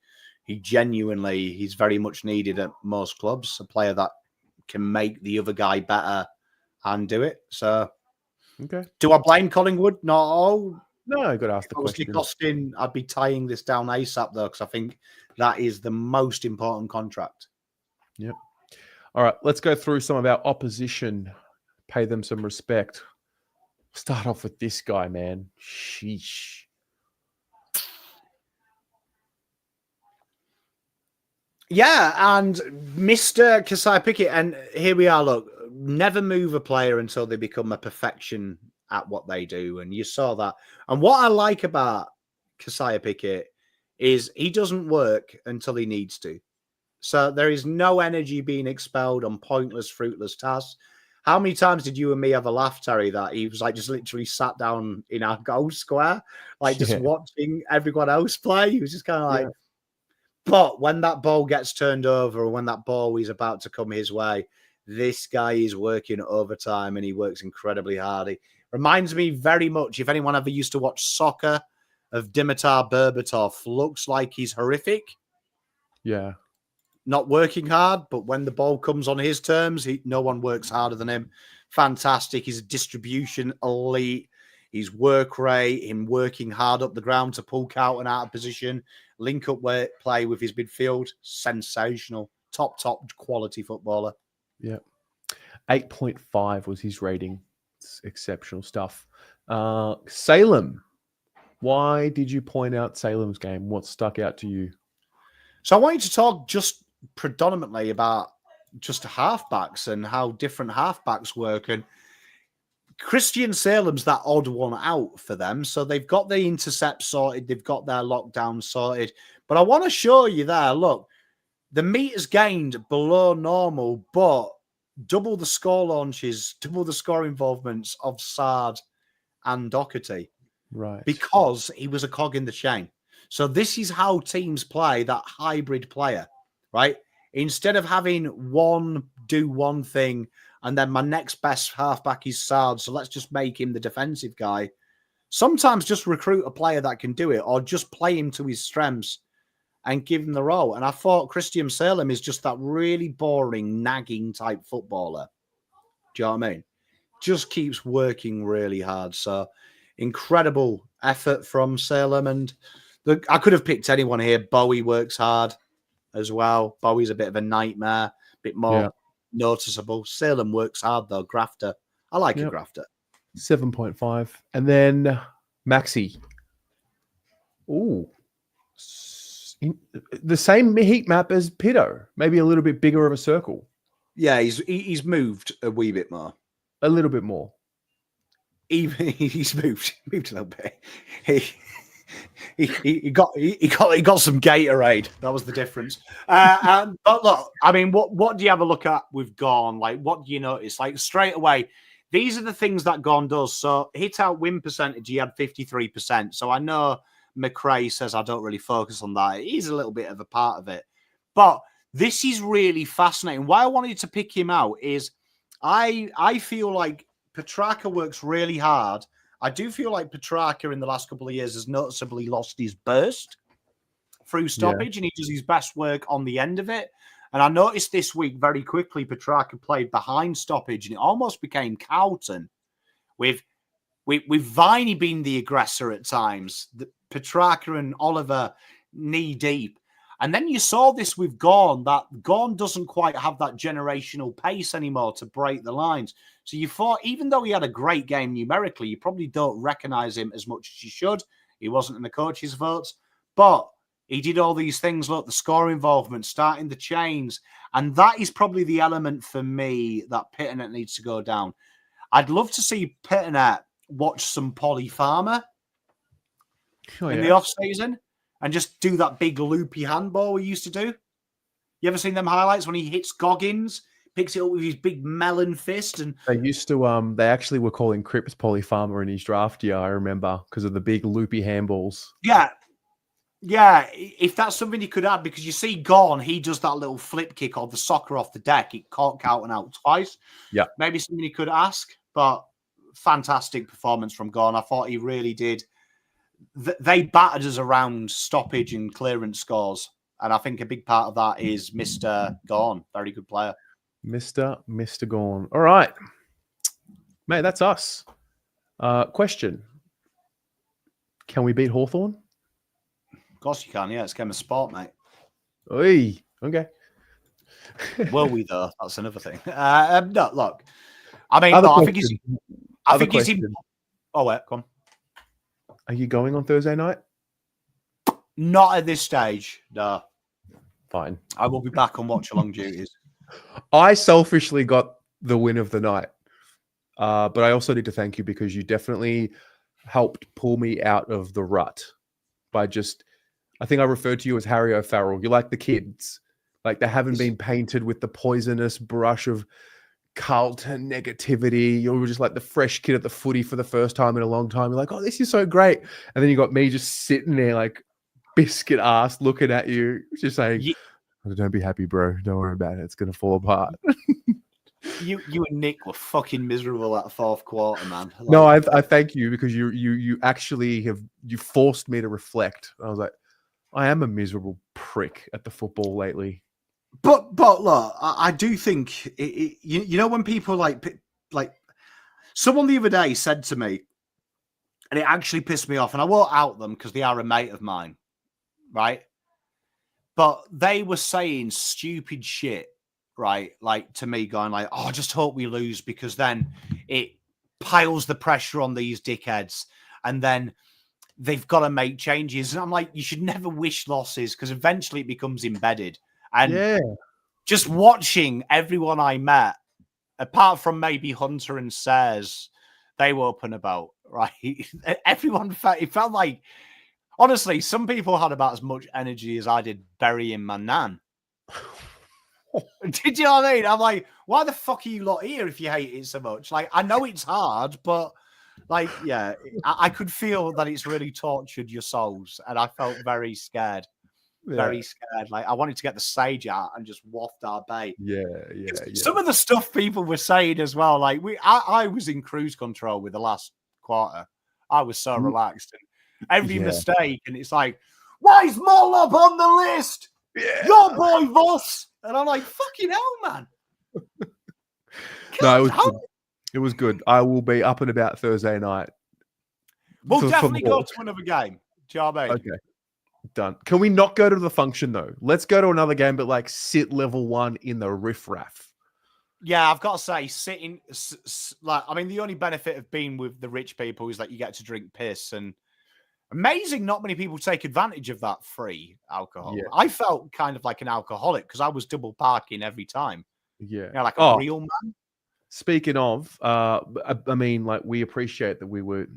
he's very much needed at most clubs, a player that can make the other guy better and do it. So, okay. Do I blame Collingwood? No. No, I got to ask the question. If Austin, I'd be tying this down ASAP, though, because I think that is the most important contract. Yep. All right, let's go through some of our opposition. Pay them some respect. Start off with this guy, man. Sheesh. Yeah, and Mr. Kasai Pickett, and here we are, look, never move a player until they become a perfection at what they do, and you saw that. And what I like about Kasai Pickett is he doesn't work until he needs to. So there is no energy being expelled on pointless, fruitless tasks. How many times did you and me have a laugh, Terry, that he was like just literally sat down in our goal square, like just watching everyone else play? He was just kind of like, But when that ball gets turned over or when that ball is about to come his way, this guy is working overtime and he works incredibly hard. He reminds me very much, if anyone ever used to watch soccer, of Dimitar Berbatov. Looks like he's horrific. Yeah. Not working hard, but when the ball comes on his terms, no one works harder than him. Fantastic. His distribution elite. His work rate, him working hard up the ground to pull Carlton out of position, link up play with his midfield. Sensational. Top quality footballer. Yeah. 8.5 was his rating. It's exceptional stuff. Salem. Why did you point out Salem's game? What stuck out to you? So I want you to talk just predominantly about just halfbacks and how different halfbacks work. And Christian Salem's that odd one out for them. So they've got the intercept sorted. They've got their lockdown sorted. But I want to show you there, look, the meters gained below normal, but double the score launches, double the score involvements of Sard and Doherty. Right. Because he was a cog in the chain. So this is how teams play that hybrid player, right? Instead of having one do one thing and then my next best halfback is Sard, so let's just make him the defensive guy. Sometimes just recruit a player that can do it or just play him to his strengths and give him the role. And I thought Christian Salem is just that really boring, nagging type footballer. Do you know what I mean? Just keeps working really hard. So incredible effort from Salem. And I could have picked anyone here. Bowie works hard as well. Bowie's a bit of a nightmare, a bit more noticeable. Salem works hard, though. Grafter. I like a grafter. 7.5. And then Maxi. Ooh. The same heat map as Pitto. Maybe a little bit bigger of a circle. Yeah, he's moved a wee bit more. A little bit more. Even he's moved a little bit. He got some Gatorade. That was the difference. But look, I mean, what do you have a look at with Gorn? Like, what do you notice? Like straight away, these are the things that Gorn does. So hit out win percentage, he had 53%. So I know McRae says I don't really focus on that. He's a little bit of a part of it, but this is really fascinating. Why I wanted to pick him out is I feel like Petrarca works really hard. I do feel like Petrarca in the last couple of years has noticeably lost his burst through stoppage, and he does his best work on the end of it. And I noticed this week very quickly, Petrarca played behind stoppage, and it almost became Carlton with Viney being the aggressor at times, Petrarca and Oliver knee deep. And then you saw this with Gawn, that Gawn doesn't quite have that generational pace anymore to break the lines. So you thought, even though he had a great game numerically, you probably don't recognise him as much as you should. He wasn't in the coaches' votes. But he did all these things, look, the score involvement, starting the chains. And that is probably the element for me that Pitternet needs to go down. I'd love to see Pitternet watch some Polly Farmer in the off-season and just do that big loopy handball we used to do. You ever seen them highlights when he hits Goggins, picks it up with his big melon fist? And they used to, they actually were calling Cripps Polly Farmer in his draft year, I remember, because of the big loopy handballs. Yeah. Yeah, if that's something you could add, because you see Gawn, he does that little flip kick or the soccer off the deck. It caught Carlton out twice. Yeah. Maybe something you could ask, but fantastic performance from Gawn. I thought he really did. They battered us around stoppage and clearance scores. And I think a big part of that is Mr. Gawn. Very good player. Mr. Gawn. All right. Mate, that's us. Question. Can we beat Hawthorn? Of course you can, yeah. It's a game of sport, mate. Oi. Okay. Will we, though? That's another thing. No, look. I mean, no, I think he's... Oh, wait, come on. Are you going on Thursday night? Not at this stage, no. Fine. I will be back on watch-along duties. I selfishly got the win of the night. But I also need to thank you because you definitely helped pull me out of the rut by just... I think I referred to you as Harry O'Farrell. You're like the kids. Like they haven't been painted with the poisonous brush of Carlton negativity. You're just like the fresh kid at the footy for the first time in a long time. You're like, oh, this is so great. And then you got me just sitting there like biscuit ass looking at you, just saying, oh, don't be happy, bro. Don't worry about it. It's going to fall apart. You and Nick were fucking miserable at the fourth quarter, man. Like, no, I thank you because you actually you forced me to reflect. I was like, I am a miserable prick at the football lately. But look, I do think you know when people like someone the other day said to me, and it actually pissed me off, and I won't out them because they are a mate of mine, right? But they were saying stupid shit, right? Like to me, going like, "Oh, I just hope we lose because then it piles the pressure on these dickheads, and then they've got to make changes." And I'm like, you should never wish losses because eventually it becomes embedded. And just watching everyone I met, apart from maybe Hunter and Sayers, they were up and about, right? Everyone felt like, honestly, some people had about as much energy as I did burying my nan. Did you know what I mean? I'm like, why the fuck are you lot here if you hate it so much? Like, I know it's hard, but like, yeah, I could feel that it's really tortured your souls, and I felt very scared. Very scared. Like I wanted to get the sage out and just waft our bay. Yeah. Some of the stuff people were saying as well. Like I was in cruise control with the last quarter. I was so relaxed and every mistake. And it's like, why is Mollop on the list? Yeah. Your boy Voss. And I'm like, fucking hell, man. God, no, it was good. I will be up and about Thursday night. We'll definitely go to another game. Do you know what I mean? Okay. Done. Can we not go to the function though? Let's go to another game, but like sit level 1 in the riffraff. Yeah, I've got to say, sitting like I mean, the only benefit of being with the rich people is that you get to drink piss, and amazing. Not many people take advantage of that free alcohol. Yeah. I felt kind of like an alcoholic because I was double parking every time. Yeah, you know, like a real man. Speaking of, I mean, like we appreciate that we were,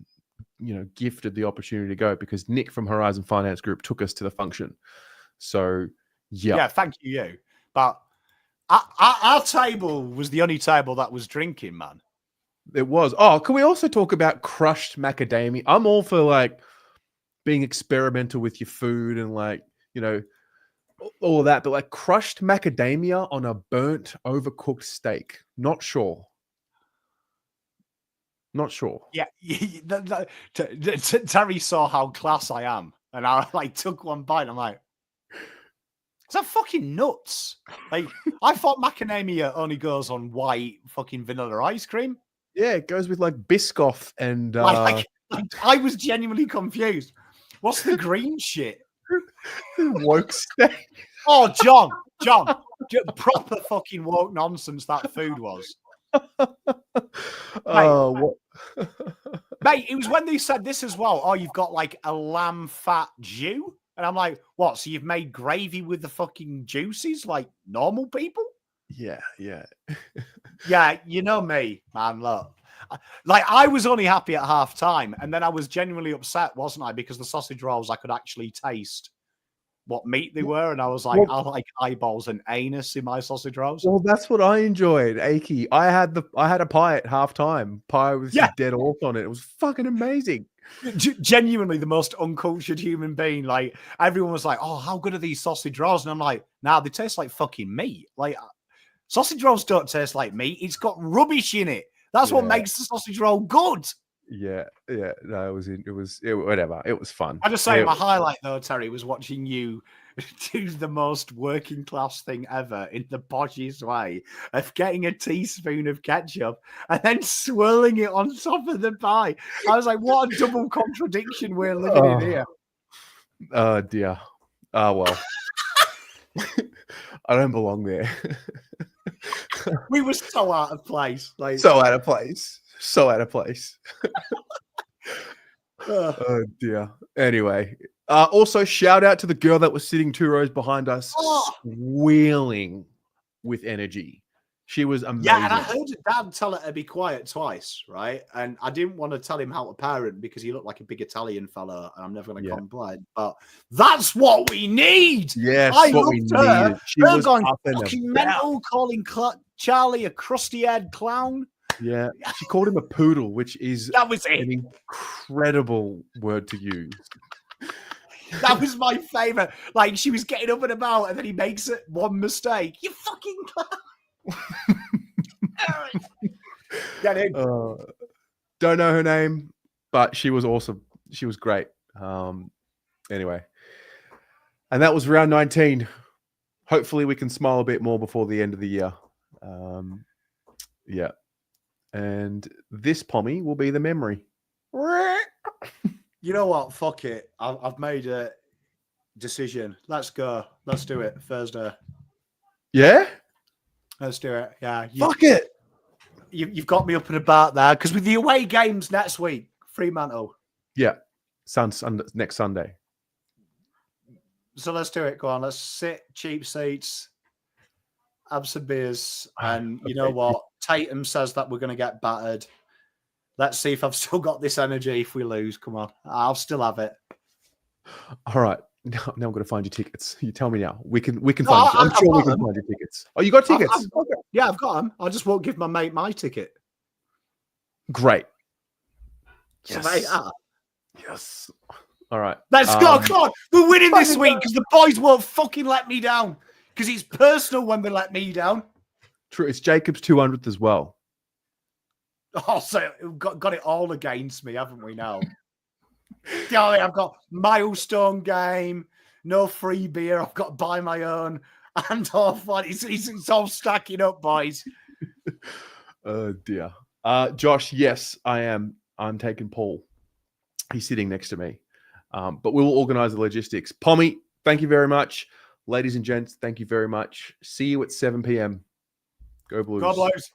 gifted the opportunity to go because Nick from Horizon Finance Group took us to the function. So, yeah, thank you. But our table was the only table that was drinking, man. It was. Oh, can we also talk about crushed macadamia? I'm all for like being experimental with your food and like, all of that, but like crushed macadamia on a burnt, overcooked steak. Not sure. Yeah. Terry saw how class I am, and I like took one bite. I'm like, is that fucking nuts? Like, I thought macadamia only goes on white fucking vanilla ice cream. Yeah, it goes with like Biscoff and. Like, I was genuinely confused. What's the green shit? Woke state. Oh, John, proper fucking woke nonsense that food was. Oh, what? Mate, it was when they said this as well. Oh, you've got like a lamb fat Jew? And I'm like, what? So you've made gravy with the fucking juices like normal people? Yeah. Yeah, you know me, man. Look, like I was only happy at half time, and then I was genuinely upset, wasn't I? Because the sausage rolls, I could actually taste what meat they were, and I was like, I like eyeballs and anus in my sausage rolls. Well, that's what I enjoyed, Aki. I had a pie at halftime. Pie with some dead horse on it. It was fucking amazing. Genuinely the most uncultured human being. Like everyone was like, "Oh, how good are these sausage rolls?" And I'm like, "Nah, they taste like fucking meat. Like sausage rolls don't taste like meat. It's got rubbish in it. That's what makes the sausage roll good." Yeah. No, it was whatever. It was fun. I just say my highlight though, Terry, was watching you do the most working class thing ever in the poshiest way of getting a teaspoon of ketchup and then swirling it on top of the pie. I was like, what a double contradiction we're living in here. Oh dear. Oh well. I don't belong there. We were so out of place. Like so out of place. Oh dear. Anyway, also shout out to the girl that was sitting 2 rows behind us, squealing with energy. She was amazing. Yeah, and I heard Dad tell her to be quiet twice, right? And I didn't want to tell him how to parent because he looked like a big Italian fellow, and I'm never going to complain. But that's what we need. Yes, I what we needed. She was going up and fucking about. mental, calling Charlie a crusty-head clown. Yeah, she called him a poodle, which is an incredible word to use. That was my favorite. Like she was getting up and about, and then he makes it one mistake. You fucking clown. Get in. Don't know her name, but she was awesome. She was great. Anyway, and that was round 19. Hopefully, we can smile a bit more before the end of the year. Yeah. And this Pommy will be the memory. You know what? Fuck it. I've made a decision. Let's go. Let's do it. Thursday. Yeah? Let's do it. Yeah. Fuck it. You've got me up and about there because with the away games next week, Fremantle. Yeah. Next Sunday. So let's do it. Go on. Let's sit, cheap seats, have some beers. And you know what? Tatum says that we're going to get battered. Let's see if I've still got this energy if we lose. Come on. I'll still have it. All right. Now I'm going to find your tickets. You tell me now. We can find I'm sure we can find your tickets. Oh, you got tickets? I've got them. I just won't give my mate my ticket. Great. Yes. So yes. All right. Let's go. Come on. We're winning this week because the boys won't fucking let me down. Because it's personal when they let me down. True. It's Jacob's 200th as well. Oh, so we've got it all against me, haven't we now? Golly, I've got milestone game, no free beer. I've got to buy my own. And off one. It's all stacking up, boys. Oh, dear. Josh, yes, I am. I'm taking Paul. He's sitting next to me. But we will organize the logistics. Pommy, thank you very much. Ladies and gents, thank you very much. See you at 7 p.m. Go Blues. Go Blues.